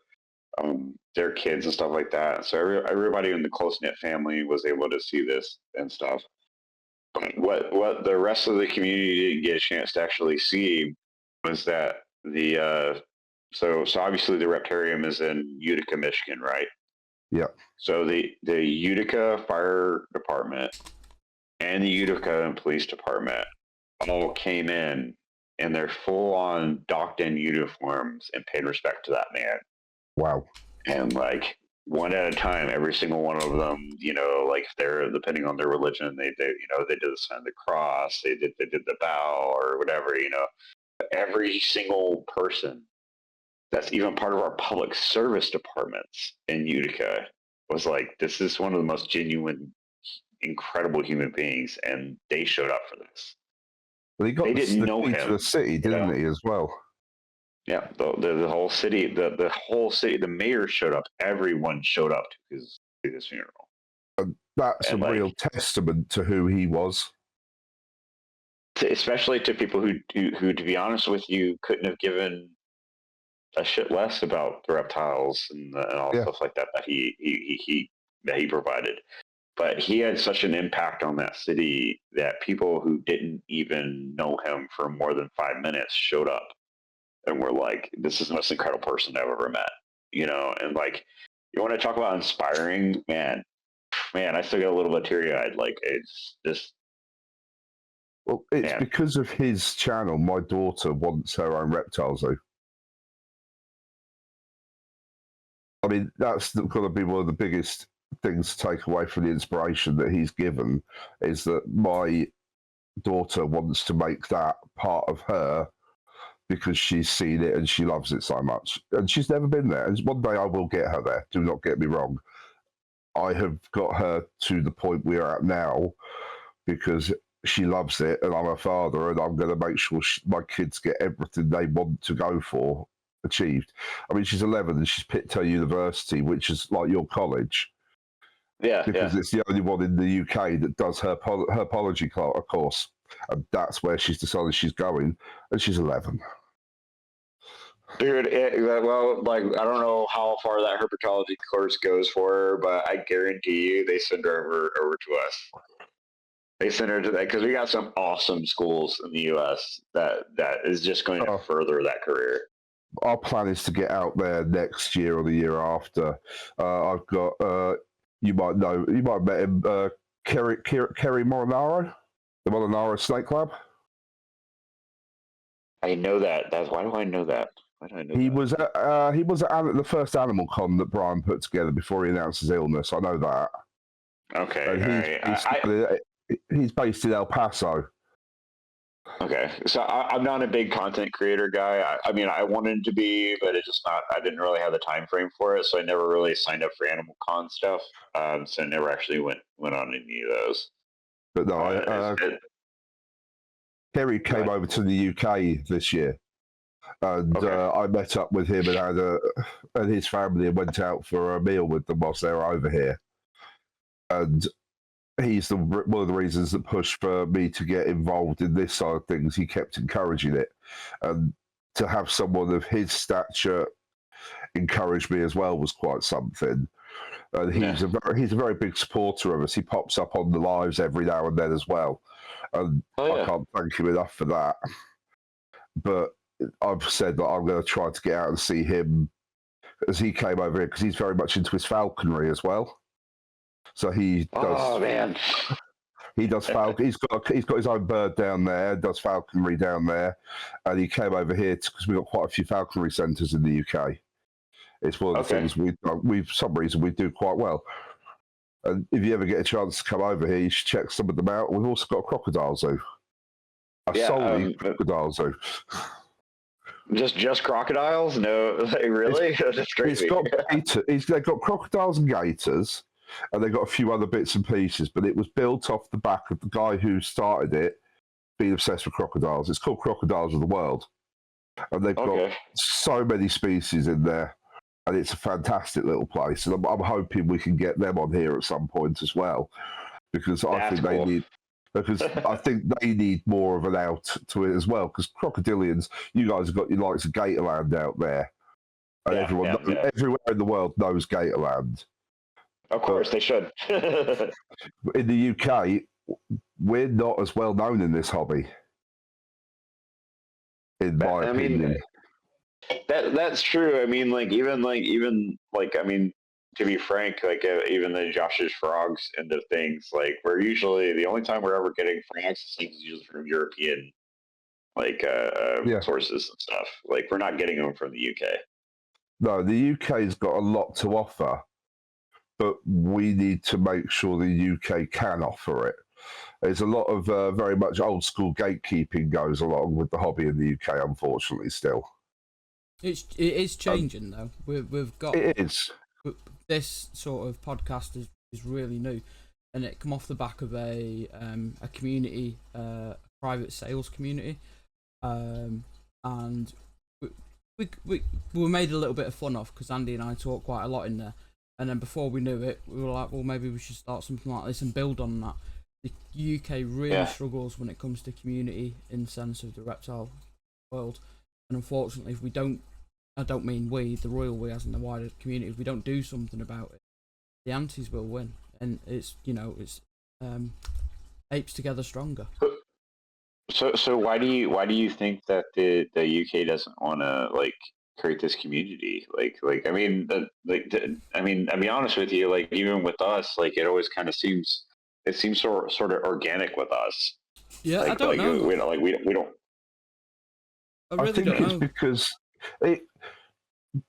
their kids and stuff like that. So everybody in the close-knit family was able to see this and stuff. But what the rest of the community didn't get a chance to actually see was that so obviously the Reptarium is in Utica, Michigan, right? Yeah. So the Utica Fire Department and the Utica Police Department all came in their full-on docked-in uniforms and paid respect to that man. Wow. And like one at a time, every single one of them, you know, like they're depending on their religion, they you know, they did the sign of the cross, they did the bow or whatever, you know. Every single person that's even part of our public service departments in Utica was like, this is one of the most genuine, incredible human beings, and they showed up for this. Well, he got They didn't know key him, to the city, didn't he, as well? Yeah, the whole city, the whole city, the mayor showed up. Everyone showed up to his funeral. And that's and a real testament to who he was. Especially to people who, to be honest with you, couldn't have given a shit less about the reptiles and all stuff like that he provided. But he had such an impact on that city that people who didn't even know him for more than 5 minutes showed up and were like, "This is the most incredible person I've ever met," you know. And like, you want to talk about inspiring, man. I still get a little bit teary-eyed. Like, it's just. Well, it's because of his channel. My daughter wants her own reptile zoo. I mean, that's going to be one of the biggest things to take away from the inspiration that he's given, is that my daughter wants to make that part of her because she's seen it and she loves it so much. And she's never been there. And one day I will get her there. Do not get me wrong. I have got her to the point we're at now because she loves it and I'm her father and I'm going to make sure my kids get everything they want to go for achieved. I mean, she's 11 and she's picked her university, which is like your college. Yeah, because it's the only one in the UK that does her herpology course. And that's where she's decided she's going. And she's 11. Dude, well, like, I don't know how far that herpetology course goes for her, but I guarantee you they send her over to us. They send her to that because we got some awesome schools in the U.S. that is just going to further that career. Our plan is to get out there next year or the year after. I've got, you might have met him, Kerry Molinaro, the Molinaro Snake Lab. I know that. Why do I know that? He was at the first Animal Con that Brian put together before he announced his illness. I know that. Okay. He's based in El Paso. Okay, so I'm not a big content creator guy. I mean, I wanted to be, but it's just not. I didn't really have the time frame for it, so I never really signed up for Animal Con stuff. So I never actually went on any of those. But no, Kerry came over to the UK this year. And I met up with him and his family and went out for a meal with them whilst they were over here. And he's one of the reasons that pushed for me to get involved in this side of things. He kept encouraging it. And to have someone of his stature encourage me as well was quite something. And he's a very big supporter of us. He pops up on the lives every now and then as well. And I can't thank him enough for that. But I've said that I'm going to try to get out and see him as he came over here because he's very much into his falconry as well. So he does. Oh man, he does falcon. He's got his own bird down there. Does falconry down there, and he came over here because we've got quite a few falconry centres in the UK. It's one of the things we for some reason we do quite well. And if you ever get a chance to come over here, you should check some of them out. We've also got a crocodile zoo, solely crocodile zoo. Just crocodiles? No, really? That's crazy. They've got crocodiles and gators, and they've got a few other bits and pieces. But it was built off the back of the guy who started it being obsessed with crocodiles. It's called Crocodiles of the World, and they've got so many species in there, and it's a fantastic little place. And I'm hoping we can get them on here at some point as well, because I think they need. Because I think they need more of an out to it as well. Because crocodilians, you guys have got your likes of Gatorland out there, and everywhere in the world knows Gatorland. Of course, they should. In the UK, we're not as well known in this hobby, in my opinion. That's true. I mean, I mean, to be frank, like even the Josh's frogs and the things, like we're usually the only time we're ever getting frogs is usually from European Yeah. sources and stuff. Like we're not getting them from the UK. No, the UK's got a lot to offer, but we need to make sure the UK can offer it. There's a lot of very much old school gatekeeping goes along with the hobby in the UK, unfortunately, still. It is changing though. We've got It is. this sort of podcast is really new, and it come off the back of a community, a private sales community, and we were made a little bit of fun of because Andy and I talk quite a lot in there, and then before we knew it, we were like, well, maybe we should start something like this and build on that. The UK really struggles when it comes to community in the sense of the reptile world, and unfortunately, if we don't, I don't mean we, the royal we, as in the wider community, if we don't do something about it, the antis will win, and it's apes together stronger. So why do you think that the UK doesn't want to like create this community? I mean, I mean, I'll be honest with you. Like even with us, like it always kind of seems sort of organic with us. Yeah, like, I don't know. We don't. I think don't it's know.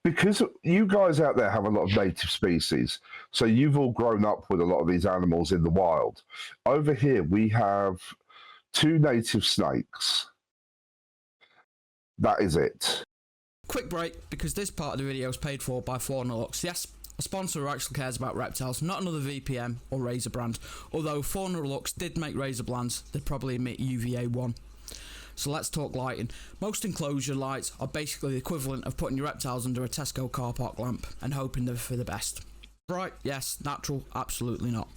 because you guys out there have a lot of native species, so you've all grown up with a lot of these animals in the wild. Over here, we have 2 native snakes. That is it. Quick break, because this part of the video is paid for by Faunalux. Yes, a sponsor who actually cares about reptiles, not another VPN or razor brand. Although Faunalux did make razor brands, they'd probably emit UVA1. So let's talk lighting. Most enclosure lights are basically the equivalent of putting your reptiles under a Tesco car park lamp and hoping they're for the best. Bright, yes. Natural, absolutely not.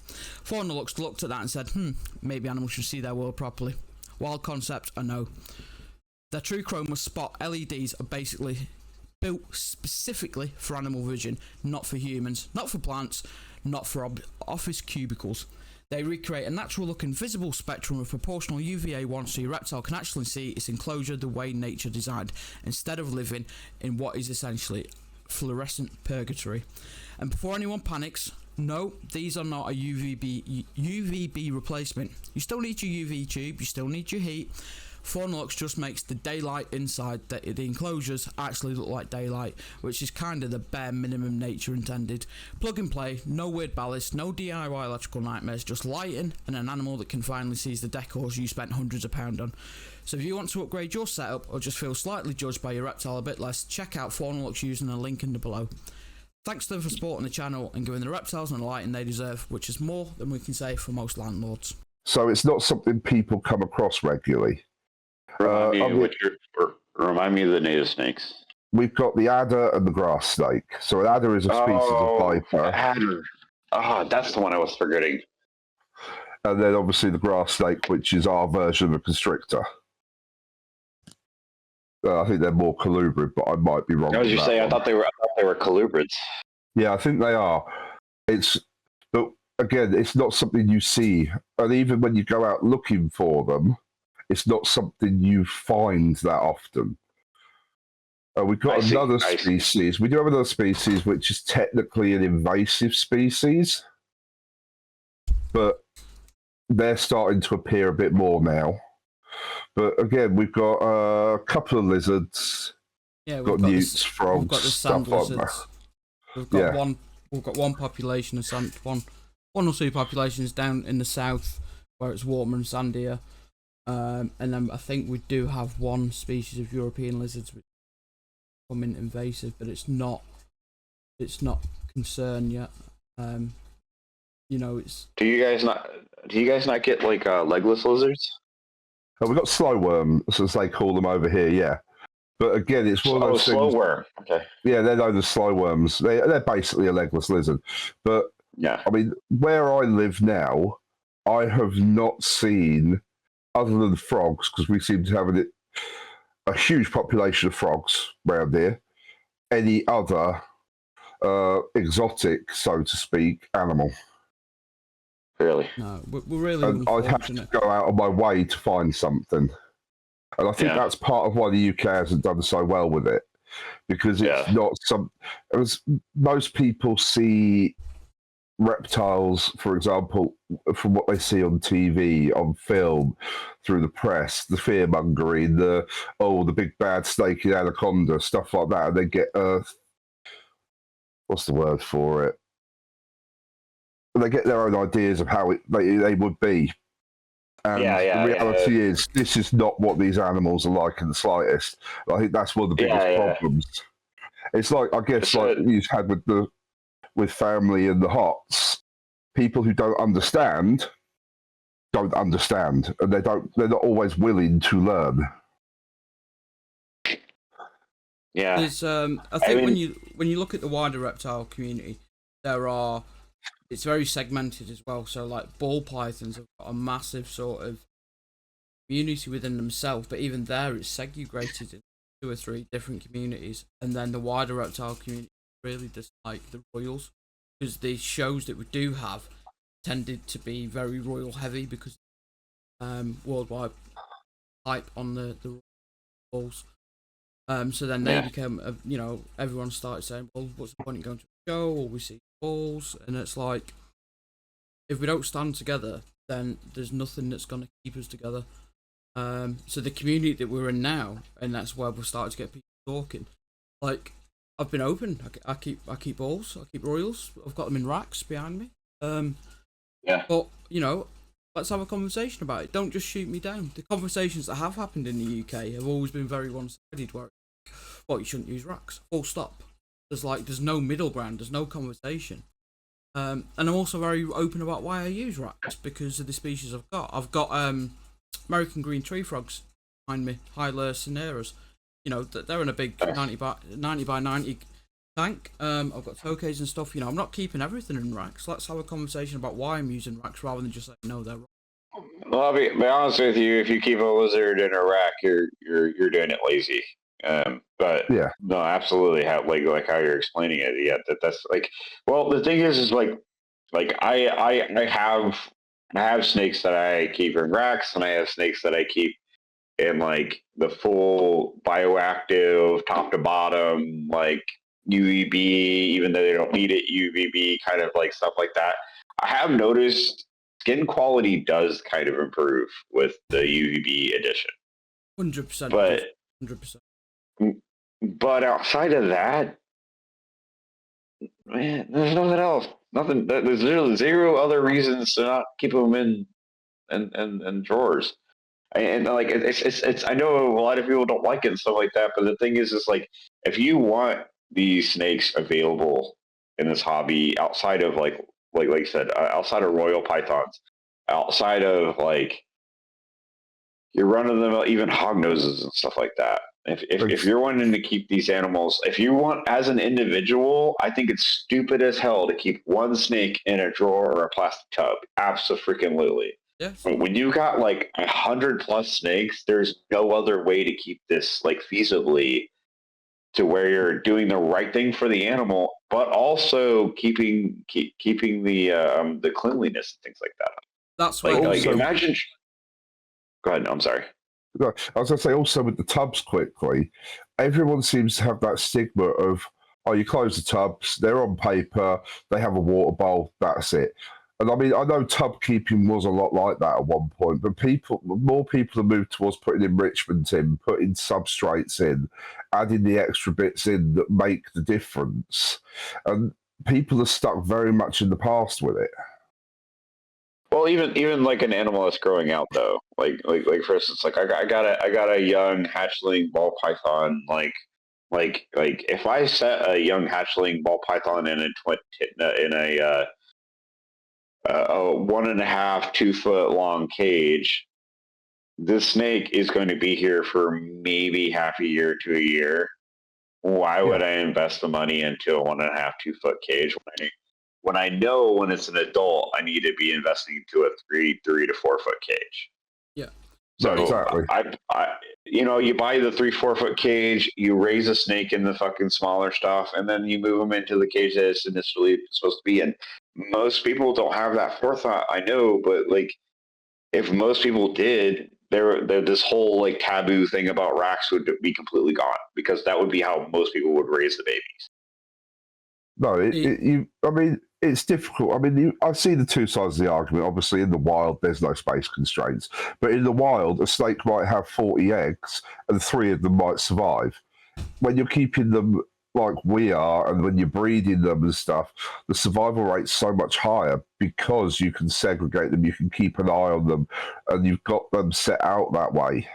Faunalux looked at that and said, maybe animals should see their world properly. Wild concept, I know. Their TrueChroma Spot LEDs are basically built specifically for animal vision, not for humans, not for plants, not for office cubicles. They recreate a natural looking visible spectrum of proportional UVA1 so your reptile can actually see its enclosure the way nature designed, instead of living in what is essentially fluorescent purgatory. And before anyone panics, no, these are not a UVB replacement. You still need your UV tube, you still need your heat. Faunalux just makes the daylight inside the enclosures actually look like daylight, which is kind of the bare minimum nature intended. Plug and play, no weird ballast, no DIY electrical nightmares, just lighting and an animal that can finally seize the decors you spent hundreds of pounds on. So if you want to upgrade your setup or just feel slightly judged by your reptile a bit less, check out Faunalux using the link in the below. Thanks to them for supporting the channel and giving the reptiles and the lighting they deserve, which is more than we can say for most landlords. So it's not something people come across regularly. Remind me of the native snakes. We've got the adder and the grass snake. So an adder is a species of viper. Adder. Oh, that's the one I was forgetting. And then obviously the grass snake, which is our version of a constrictor. I think they're more colubrid, but I might be wrong. As you say, I thought they were colubrids. Yeah, I think they are. But again, it's not something you see, and even when you go out looking for them, it's not something you find that often. We've got another species. We do have another species which is technically an invasive species, but they're starting to appear a bit more now. But again, we've got a couple of lizards. Yeah, we've got newts, frogs, we've got the sand lizards. We've got one population of sand, one or two populations down in the south where it's warmer and sandier. And then I think we do have one species of European lizards which come in invasive, but it's not concerned yet. It's. Do you guys not get like legless lizards? Oh, we've got slow worms, as they call them over here. Yeah, but again, it's one of those things. Slow worm. Okay. Yeah, they're known as slow worms. They're basically a legless lizard. But yeah, I mean, where I live now, I have not seen, other than frogs, because we seem to have a huge population of frogs around here, any other exotic, so to speak, animal. Really? No, we're really. And I'd have to go out of my way to find something. And I think that's part of why the UK hasn't done so well with it. because it's not some. As most people see reptiles, for example, from what they see on TV, on film, through the press, the fear mongering, the big bad snake in anaconda, stuff like that, and they get what's the word for it? They get their own ideas of how they would be. And the reality is, this is not what these animals are like in the slightest. I think that's one of the biggest problems. It's like, I guess, like you've had with family and the hots. People who don't understand, and they're not always willing to learn. Yeah, there's I think when you look at the wider reptile community, it's very segmented as well. So like ball pythons have got a massive sort of community within themselves, but even there it's segregated in 2 or 3 different communities, and then the wider reptile community really just like the royals, because the shows that we do have tended to be very royal heavy because worldwide hype on the balls. So then they became, everyone started saying, well, what's the point in going to a show or we see balls? And it's like, if we don't stand together, then there's nothing that's going to keep us together. So the community that we're in now, and that's where we're starting to get people talking. Like, I've been open. I keep balls. I keep royals. I've got them in racks behind me. But let's have a conversation about it. Don't just shoot me down. The conversations that have happened in the UK have always been very one-sided. Where, you shouldn't use racks. Full stop. There's no middle ground. There's no conversation. And I'm also very open about why I use racks, because of the species I've got. I've got American green tree frogs behind me, Hyla cineras. They're in a big 90 by 90 tank. I've got tokays and stuff. I'm not keeping everything in racks. Let's have a conversation about why I'm using racks rather than just saying no, they're wrong. Well, I'll be honest with you. If you keep a lizard in a rack, you're doing it lazy. But no, absolutely, like how you're explaining it. Yeah, that's like. Well, the thing is like I have snakes that I keep in racks, and I have snakes that I keep in like the full bioactive, top to bottom, like UVB, even though they don't need it, UVB kind of like stuff like that. I have noticed skin quality does kind of improve with the UVB edition. 100%. But 100%. But outside of that, man, there's nothing else. Nothing. There's literally zero other reasons to not keep them in drawers. And like it's. I know a lot of people don't like it and stuff like that, but the thing is like, if you want these snakes available in this hobby outside of like you said, outside of royal pythons, outside of like you're running them, even hog noses and stuff like that. If you're wanting to keep these animals, if you want as an individual, I think it's stupid as hell to keep one snake in a drawer or a plastic tub. Absolutely. Yes. But when you got like 100+ snakes, there's no other way to keep this like feasibly to where you're doing the right thing for the animal, but also keeping the cleanliness and things like that. That's like imagine. Go ahead. I'm sorry. I was going to say also with the tubs quickly, everyone seems to have that stigma of, you close the tubs, they're on paper, they have a water bowl, that's it. And I mean, I know tub keeping was a lot like that at one point, but more people have moved towards putting enrichment in, putting substrates in, adding the extra bits in that make the difference. And people are stuck very much in the past with it. Well, even like an animal that's growing out though, like for instance, like I got a young hatchling ball python. Like if I set a young hatchling ball python in a 1.5, 2 foot long cage, this snake is going to be here for maybe half a year to a year. Why would I invest the money into a 1.5, 2 foot cage when I know when it's an adult, I need to be investing into a 3 to 4 foot cage? Yeah. So exactly. You buy the 3-4 foot cage, you raise a snake in the fucking smaller stuff, and then you move them into the cage that it's initially supposed to be in. Most people don't have that forethought, I know, but like if most people did, this whole like taboo thing about racks would be completely gone, because that would be how most people would raise the babies. No, I mean, it's difficult. I mean, I see the two sides of the argument. Obviously, in the wild, there's no space constraints. But in the wild, a snake might have 40 eggs and 3 of them might survive. When you're keeping them like we are, and when you're breeding them and stuff, the survival rate's so much higher because you can segregate them, you can keep an eye on them, and you've got them set out that way.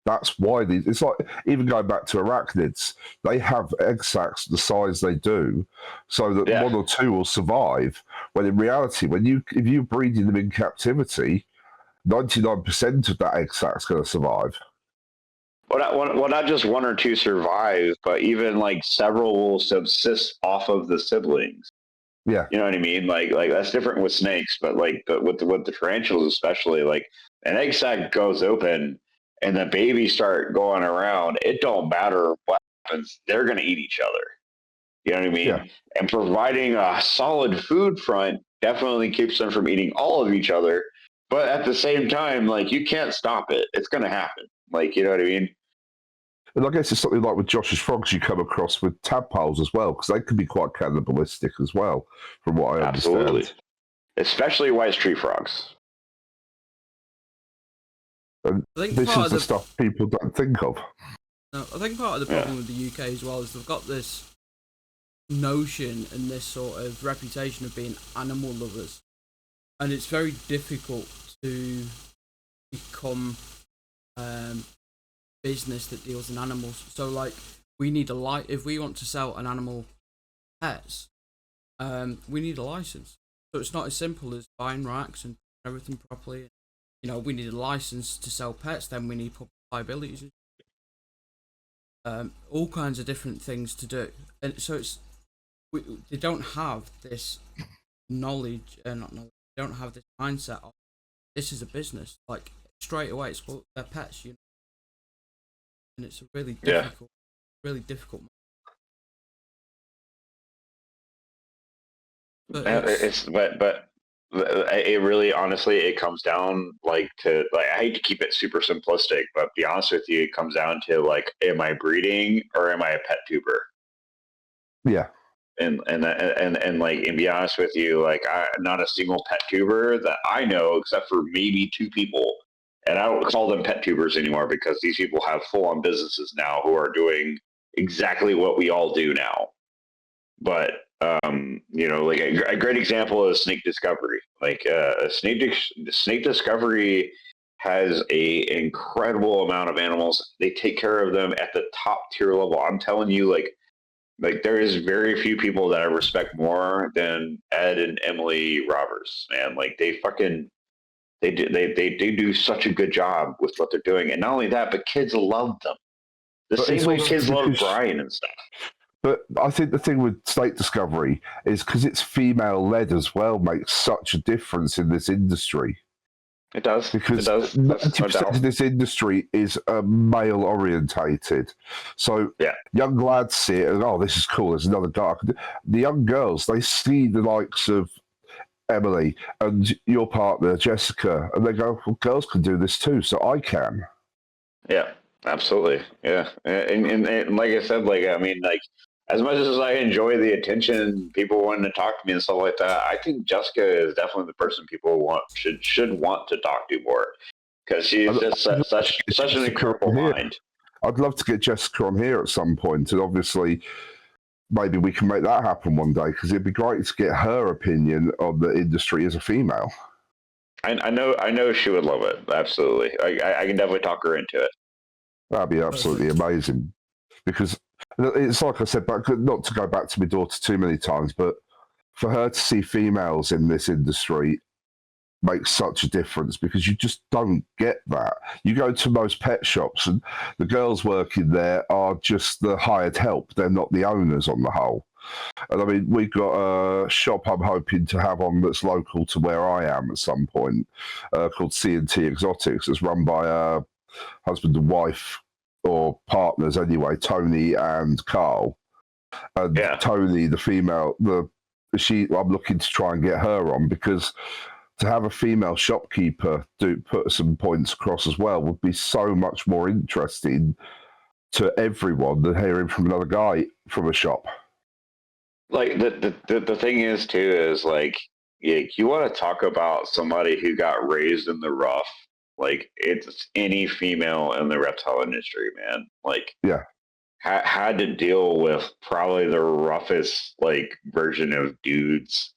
That's why it's like, even going back to arachnids, they have egg sacs the size they do, so that 1 or 2 will survive. When in reality, if you're breeding them in captivity, 99% of that egg sac's going to survive. Well, not just 1 or 2 survive, but even like several will subsist off of the siblings. Yeah, you know what I mean. Like that's different with snakes, but with the tarantulas especially, like an egg sac goes open and the babies start going around. It don't matter what happens; they're going to eat each other. You know what I mean? Yeah. And providing a solid food front definitely keeps them from eating all of each other. But at the same time, like you can't stop it; it's going to happen. Like, you know what I mean? And I guess it's something like with Josh's frogs you come across with tadpoles as well, because they can be quite cannibalistic as well, from what I understand. Especially white street frogs. And this is the stuff people don't think of. No, I think part of the problem with the UK as well is they've got this notion and this sort of reputation of being animal lovers, and it's very difficult to become business that deals in animals. So like, we need if we want to sell an animal pets, we need a license. So it's not as simple as buying racks and everything properly. You know, we need a license to sell pets, then we need public liabilities, all kinds of different things to do. And so they don't have this knowledge, not knowledge, they don't have this mindset of this is a business. Like, straight away, it's what they're pets, you know. And it's a really difficult. But it really, honestly, it comes down like to, like, I hate to keep it super simplistic, but be honest with you, it comes down to like, am I breeding or am I a pet tuber? Yeah. And like, and be honest with you, like, not a single pet tuber that I know, except for maybe 2 people. And I don't call them pet tubers anymore, because these people have full-on businesses now who are doing exactly what we all do now. But, you know, like a great example is snake discovery. Like, snake discovery has an incredible amount of animals. They take care of them at the top tier level. I'm telling you, like there is very few people that I respect more than Ed and Emily Roberts, man. Like, they do such a good job with what they're doing. And not only that, but kids love them. The same way kids love Brian and stuff. But I think the thing with snake discovery is because it's female-led as well, makes such a difference in this industry. It does. Because it does. 90% of this industry is male-orientated. So young lads see it and, oh, this is cool, there's another guy. The young girls, they see the likes of Emily and your partner, Jessica, and they go, well, girls can do this too, so I can. Yeah, absolutely. Yeah. And like I said, like, I mean, like, as much as I enjoy the attention, people wanting to talk to me and stuff like that, I think Jessica is definitely the person people should want to talk to more, because she's just such an incredible mind. I'd love to get Jessica on here at some point, and obviously maybe we can make that happen one day, because it'd be great to get her opinion on the industry as a female. I know she would love it. Absolutely. I can definitely talk her into it. That'd be absolutely amazing, because it's like I said, but not to go back to my daughter too many times, but for her to see females in this industry makes such a difference, because you just don't get that. You go to most pet shops and the girls working there are just the hired help. They're not the owners on the whole. And I mean, we've got a shop I'm hoping to have on that's local to where I am at some point, called C&T Exotics. It's run by a husband and wife, or partners anyway, Tony and Carl. And Tony, the female, I'm looking to try and get her on, because to have a female shopkeeper put some points across as well would be so much more interesting to everyone than hearing from another guy from a shop. Like the thing is too is like you want to talk about somebody who got raised in the rough. Like it's any female in the reptile industry, man. Like yeah, had to deal with probably the roughest like version of dudes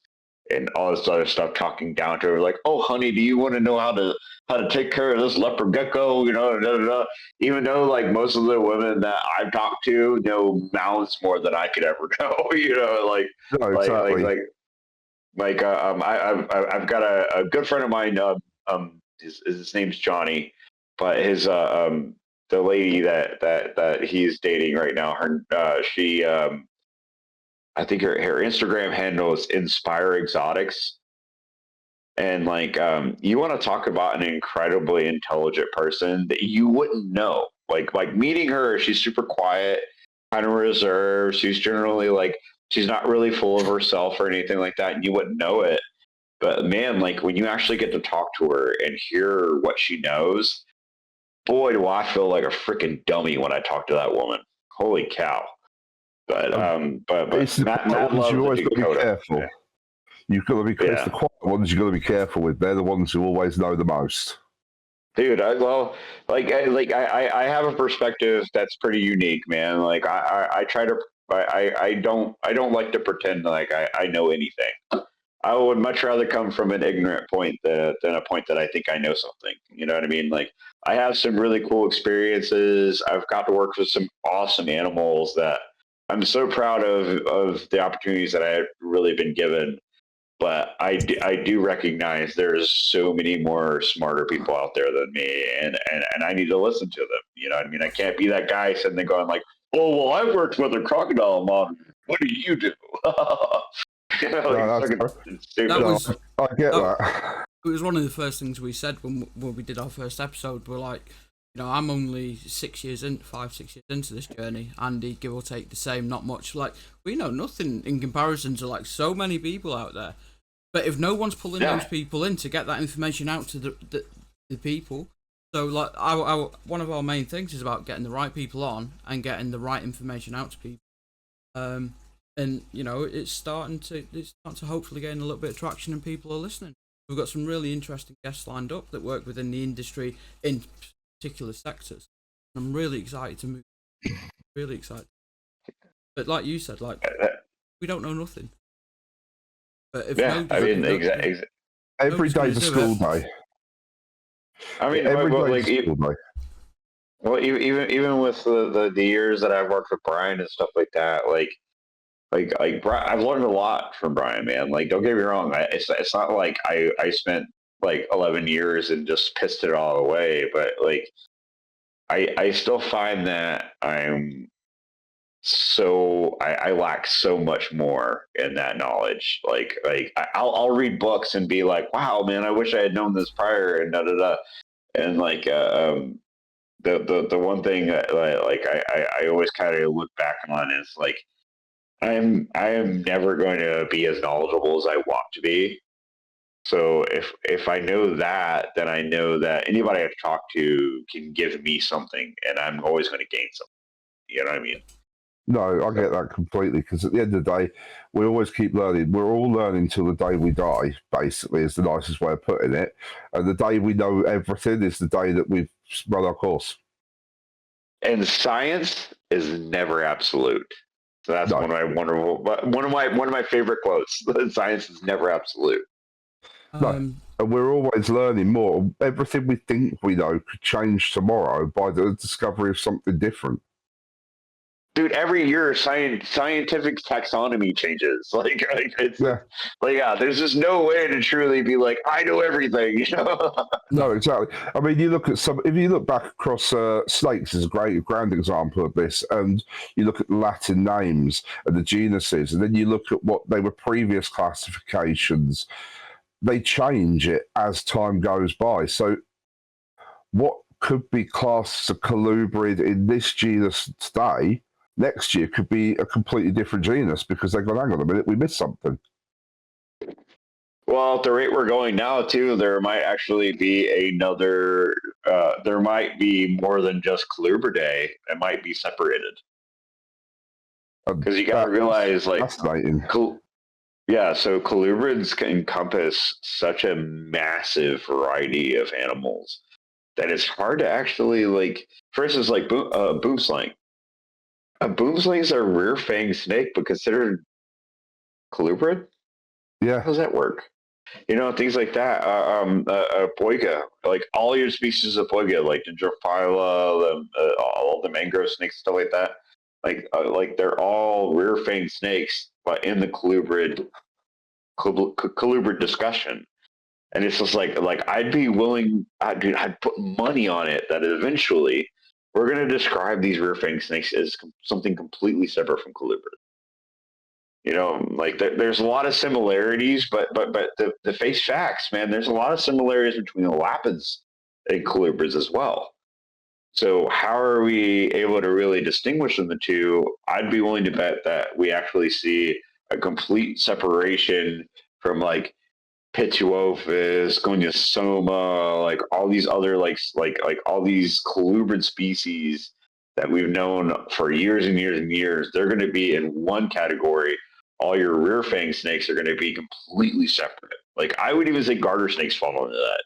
and all this other stuff talking down to her like, oh honey, do you want to know how to take care of this leopard gecko, you know, da, da, da. Even though like most of the women that I've talked to know mounts more than I could ever know, you know, no, exactly. I've got a good friend of mine, his name's Johnny, but his the lady that he's dating right now, she I think her Instagram handle is Inspire Exotics. And like, you want to talk about an incredibly intelligent person that you wouldn't know. Like meeting her, she's super quiet, kind of reserved. She's generally like, she's not really full of herself or anything like that, and you wouldn't know it. But man, like when you actually get to talk to her and hear what she knows, boy, do I feel like a freaking dummy when I talk to that woman. Holy cow! But Matt loves you always the got to be Dakota. careful. Yeah. You've got to be it's the quiet ones. You've got to be careful with. They're the ones who always know the most. Dude, I have a perspective that's pretty unique, man. Like I try to I don't like to pretend like I know anything. I would much rather come from an ignorant point than a point that I think I know something. You know what I mean? Like I have some really cool experiences. I've got to work with some awesome animals that I'm so proud of the opportunities that I have really been given. But I do recognize there's so many more smarter people out there than me, and I need to listen to them. You know what I mean? I can't be that guy sitting there going like, oh, well, I worked with a crocodile mom. What do you do? You know, I get that. It was one of the first things we said when we did our first episode. We're like, you know, I'm only 6 years in, 5-6 years into this journey. Andy, give or take the same, not much. Like, we know nothing in comparison to like so many people out there. But if no one's pulling those people in to get that information out to the people, so like one of our main things is about getting the right people on and getting the right information out to people. And you know, it's starting to hopefully gain a little bit of traction and people are listening. We've got some really interesting guests lined up that work within the industry in particular sectors. I'm really excited to move. Really excited. But like you said, like we don't know nothing. But if exactly. Every day's a school day. I mean, every day's a school day. Well, even with the years that I've worked with Brian and stuff like that, like Brian, I've learned a lot from Brian, man. Like, don't get me wrong, it's not like I spent like 11 years and just pissed it all away, but like I still find that I lack so much more in that knowledge. Like I'll read books and be like, wow, man, I wish I had known this prior, and da da da. And like the one thing that I always kind of look back on is like I am never going to be as knowledgeable as I want to be. So if I know that, then I know that anybody I talk to can give me something, and I'm always going to gain something. You know what I mean? No, I get that completely, because at the end of the day, we always keep learning. We're all learning till the day we die, basically, is the nicest way of putting it. And the day we know everything is the day that we've run our course. And science is never absolute. So that's one of my favorite quotes. Science is never absolute. No, and we're always learning more. Everything we think we know could change tomorrow by the discovery of something different. Dude, every year scientific taxonomy changes. There's just no way to truly be like, I know everything, you know? No, exactly. I mean, if you look back across snakes is a grand example of this, and you look at the Latin names and the genuses, and then you look at what they were previous classifications, they change it as time goes by. So what could be classed as a colubrid in this genus today, next year could be a completely different genus, because they're going, hang on a minute, we missed something. Well, at the rate we're going now, too, there might actually be another. There might be more than just Colubridae. It might be separated because you got to realize, like, fascinating. Yeah, so colubrids can encompass such a massive variety of animals that it's hard to actually, like, for instance, like boomslang. A boomslang is a rear-fanged snake, but considered colubrid? Yeah. How does that work? Things like that. Boiga, like all your species of boiga, like the Drophyla, all the mangrove snakes, stuff like that. Like they're all rear-fanged snakes, but in the colubrid discussion. And it's just like I'd be willing, I'd put money on it that eventually we're going to describe these rear-fanged snakes as something completely separate from colubrid. Like there's a lot of similarities, but the face facts, man, there's a lot of similarities between the lapids and colubrids as well. So how are we able to really distinguish the two? I'd be willing to bet that we actually see a complete separation from like Pituophis, Goniosoma, like all these other like all these colubrid species that we've known for years and years and years. They're going to be in one category. All your rear fang snakes are going to be completely separate. Like I would even say garter snakes fall into that.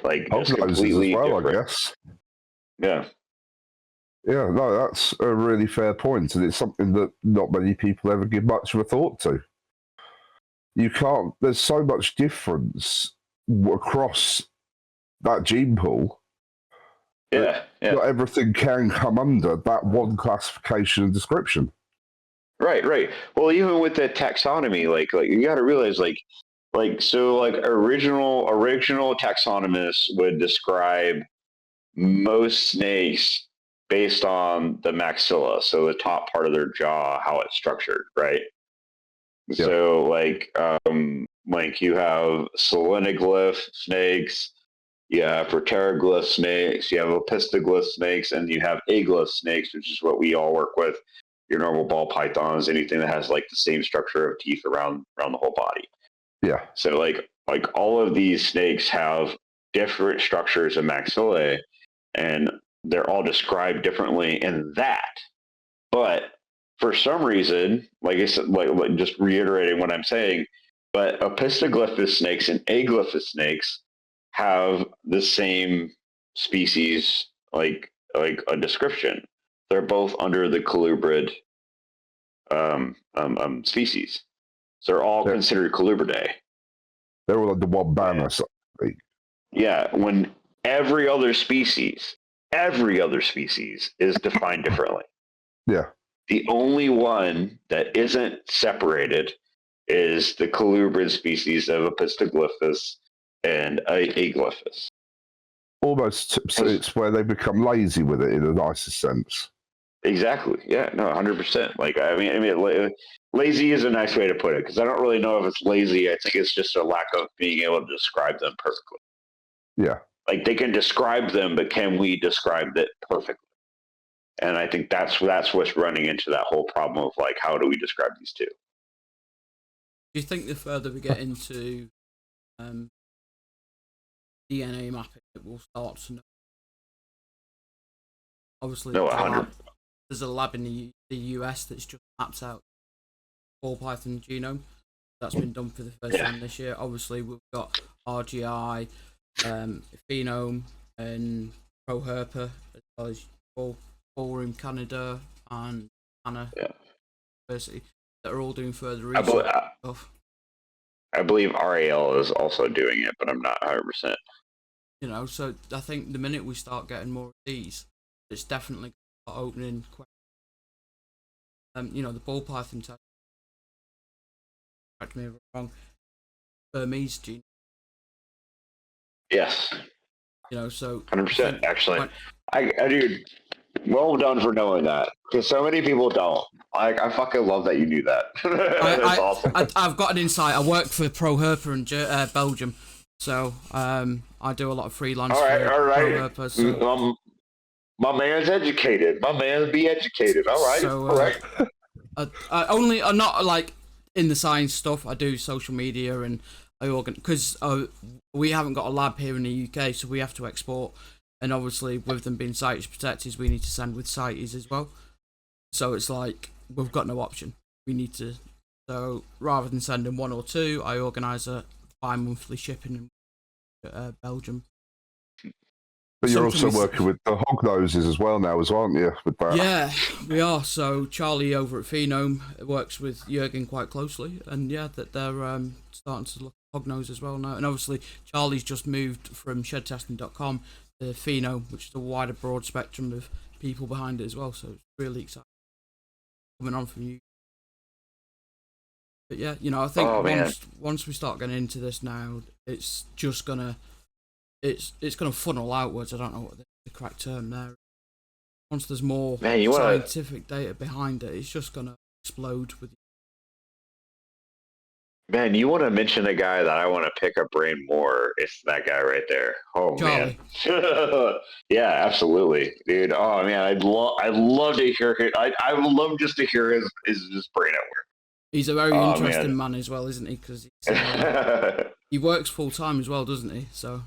Like just completely as well, different. I guess. Yeah. Yeah, no, that's a really fair point, and it's something that not many people ever give much of a thought to. You can't. There's so much difference across that gene pool. Yeah. Not everything can come under that one classification and description. Right. Well, even with the taxonomy, like you got to realize, original taxonomists would describe most snakes based on the maxilla, so the top part of their jaw, how it's structured, right? Yep. So, like you have selenoglyph snakes, you have proteroglyph snakes, you have opistoglyph snakes, and you have aglyph snakes, which is what we all work with. Your normal ball pythons, anything that has like the same structure of teeth around the whole body. Yeah. So like all of these snakes have different structures of maxillae, and they're all described differently in that. But for some reason, like I said, like just reiterating what I'm saying, but opistoglyphous snakes and aglyphous snakes have the same species, like a description. They're both under the colubrid species. So they're all considered colubridae. They're all under one banner. Yeah, when every other species is defined differently. Yeah. The only one that isn't separated is the colubrid species of opistoglyphus and aglyphus. Almost, it's where they become lazy with it in a nicer sense. Exactly. Yeah. No. 100%. Like I mean, lazy is a nice way to put it because I don't really know if it's lazy. I think it's just a lack of being able to describe them perfectly. Yeah. Like they can describe them, but can we describe it perfectly? And I think that's what's running into that whole problem of like, how do we describe these two? Do you think the further we get into DNA mapping, it will start to know? Obviously, no, there's a lab in the US that's just mapped out ball python genome. That's been done for the first time this year. Obviously, we've got RGI, Phenome, and ProHerpa, as well as Ballroom Canada and Anna University, that are all doing further research stuff. I believe RAL is also doing it, but I'm not 100%. So I think the minute we start getting more of these, it's definitely opening. The ball python test. Correct me if I'm wrong. Burmese gene. Yes. So 100%. Actually, I do. Well done for knowing that, because so many people don't. I fucking love that you knew that. That's awesome. I've got an insight. I work for ProHerpa in Belgium, so I do a lot of freelance. All right. ProHerpa, so. My man's educated. My man be educated. All right. So, all right. I'm not like in the science stuff. I do social media and because we haven't got a lab here in the UK, so we have to export. And obviously, with them being CITES protected, we need to send with CITES as well. So it's like we've got no option. We need to. So rather than sending 1 or 2, I organise a bi-monthly shipping in Belgium. But you're also working with the hog noses as well now, aren't you? With that? Yeah, we are. So Charlie over at Phenome works with Jurgen quite closely, and yeah, that they're starting to look at hog nose as well now. And obviously, Charlie's just moved from shedtesting.com to Phenome, which is a wider, broad spectrum of people behind it as well. So it's really exciting coming on from you. But yeah, you know, I think once we start getting into this now, it's just gonna funnel outwards. I don't know what the correct term there. Once there's more scientific data behind it, it's just gonna explode with. Man, you want to mention a guy that I want to pick a brain more? It's that guy right there. Oh Charlie. Man, yeah, absolutely, dude. Oh man, I'd love to hear it. I would love just to hear his brain at work. He's a very interesting man as well, isn't he? Because he works full time as well, doesn't he? So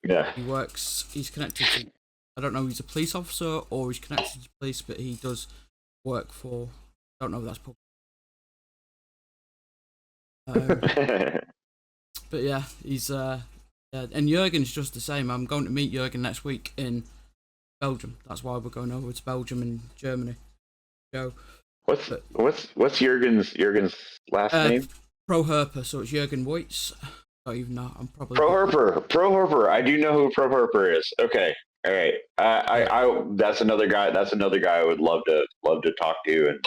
yeah, he's connected to. I don't know if he's a police officer or he's connected to police, but he does work for. I don't know if that's public. But yeah, he's and Jurgen's just the same. I'm going to meet Jurgen next week in Belgium. That's why we're going over to Belgium and Germany. So what's Jurgen's last name? Pro Herper, so it's Jurgen Voits. Don't even know. I'm probably Pro Herper. I do know who Pro Herper is. Okay, all right. I that's another guy. That's another guy I would love to talk to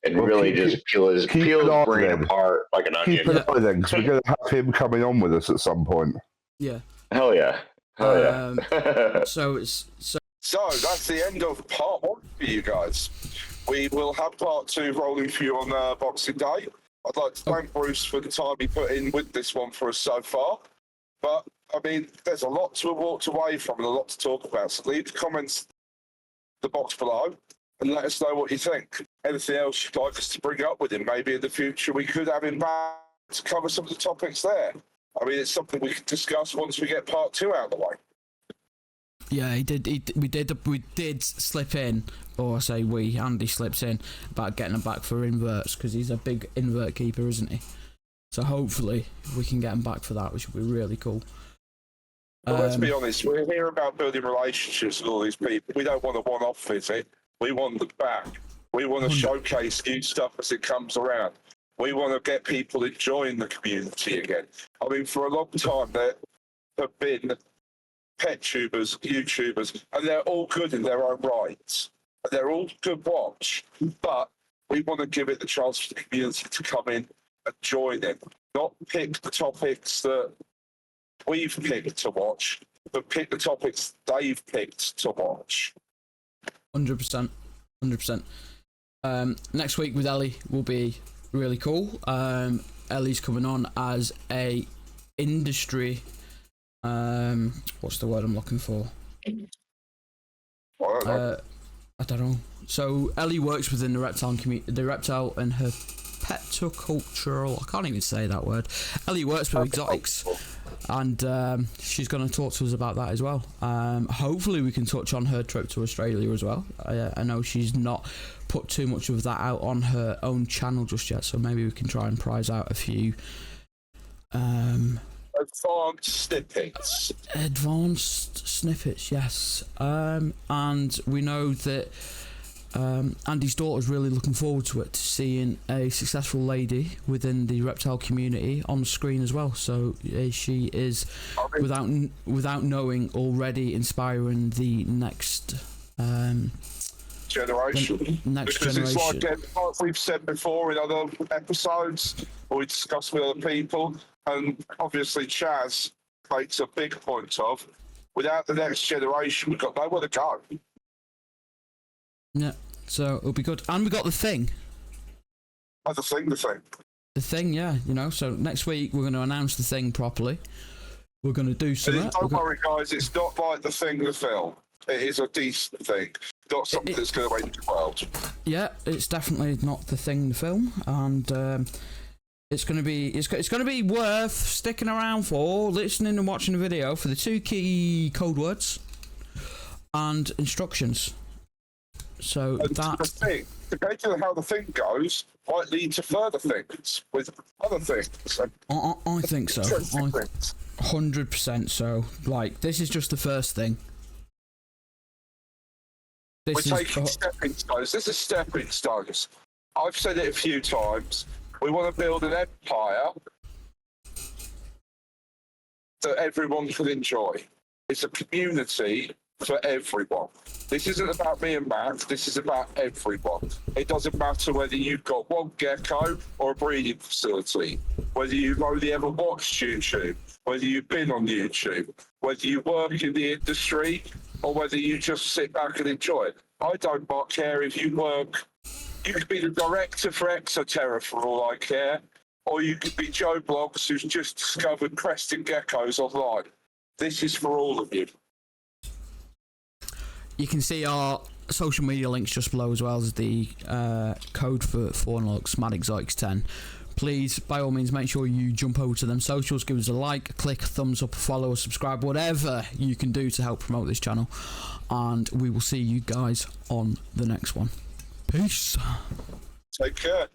and really just peel his brain apart like an onion. Keep an eye then, because we're going to have him coming on with us at some point. Yeah. Hell yeah. So that's the end of part 1 for you guys. We will have part 2 rolling for you on Boxing Day. I'd like to thank Bruce for the time he put in with this one for us so far. But, I mean, there's a lot to have walked away from and a lot to talk about. So leave the comments in the box below and let us know what you think. Anything else you'd like us to bring up with him? Maybe in the future we could have him back to cover some of the topics there. I mean, it's something we could discuss once we get part 2 out of the way. Yeah, we did slip in, or I say Andy slips in about getting him back for inverts because he's a big invert keeper, isn't he? So hopefully we can get him back for that, which would be really cool. Well, let's be honest, we're here about building relationships with all these people. We don't want a one-off visit. We want them back. We want to showcase new stuff as it comes around. We want to get people enjoying the community again. I mean, for a long time there have been pet tubers, YouTubers, and they're all good in their own rights. They're all good watch, but we want to give it the chance for the community to come in and join in, not pick the topics that we've picked to watch, but pick the topics they've picked to watch. 100%. Next week with Ellie will be really cool. Ellie's coming on as a industry. What's the word I'm looking for? I don't know. So Ellie works within the reptile community, the reptile and herpetocultural. I can't even say that word. Ellie works with exotics, and she's going to talk to us about that as well. Hopefully, we can touch on her trip to Australia as well. I know she's not put too much of that out on her own channel just yet, so maybe we can try and prize out a few. Advanced snippets, yes. And we know that Andy's daughter's really looking forward to it, to seeing a successful lady within the reptile community on the screen as well. So she is, without knowing, already inspiring the next generation. Because it's like we've said before in other episodes, or we discussed with other people, and obviously Chaz makes a big point of, without the next generation, we've got nowhere to go. Yeah, so it'll be good. And we got the thing. Oh, the thing. The thing, yeah, you know, so next week we're going to announce the thing properly. We're going to do something. Don't worry, guys, it's not like the thing, the film. It is a decent thing. Not something that's going to make the world. Yeah, it's definitely not the thing, the film. And it's gonna be worth sticking around for, listening and watching the video for the 2 key code words and instructions. So And that the thing, depending on how the thing goes, might lead to further things with other things. I think so. Interesting things. 100% so. Like, this is just the first thing. We're This is taking stepping stones. This is stepping stones. I've said it a few times. We want to build an empire that everyone can enjoy. It's a community for everyone. This isn't about me and Matt. This is about everyone. It doesn't matter whether you've got one gecko or a breeding facility, whether you've only ever watched YouTube, whether you've been on YouTube, whether you work in the industry, or whether you just sit back and enjoy it. I don't care if you work. You could be the director for Exoterra for all I care, or you could be Joe Blogs who's just discovered crested geckos online. This is for all of you. You can see our social media links just below, as well as the code for Faunalux M.A.D Exotics 10. Please, by all means, make sure you jump over to them socials, give us a like, click a thumbs up, follow, or subscribe, whatever you can do to help promote this channel. And we will see you guys on the next one. Peace. Take care.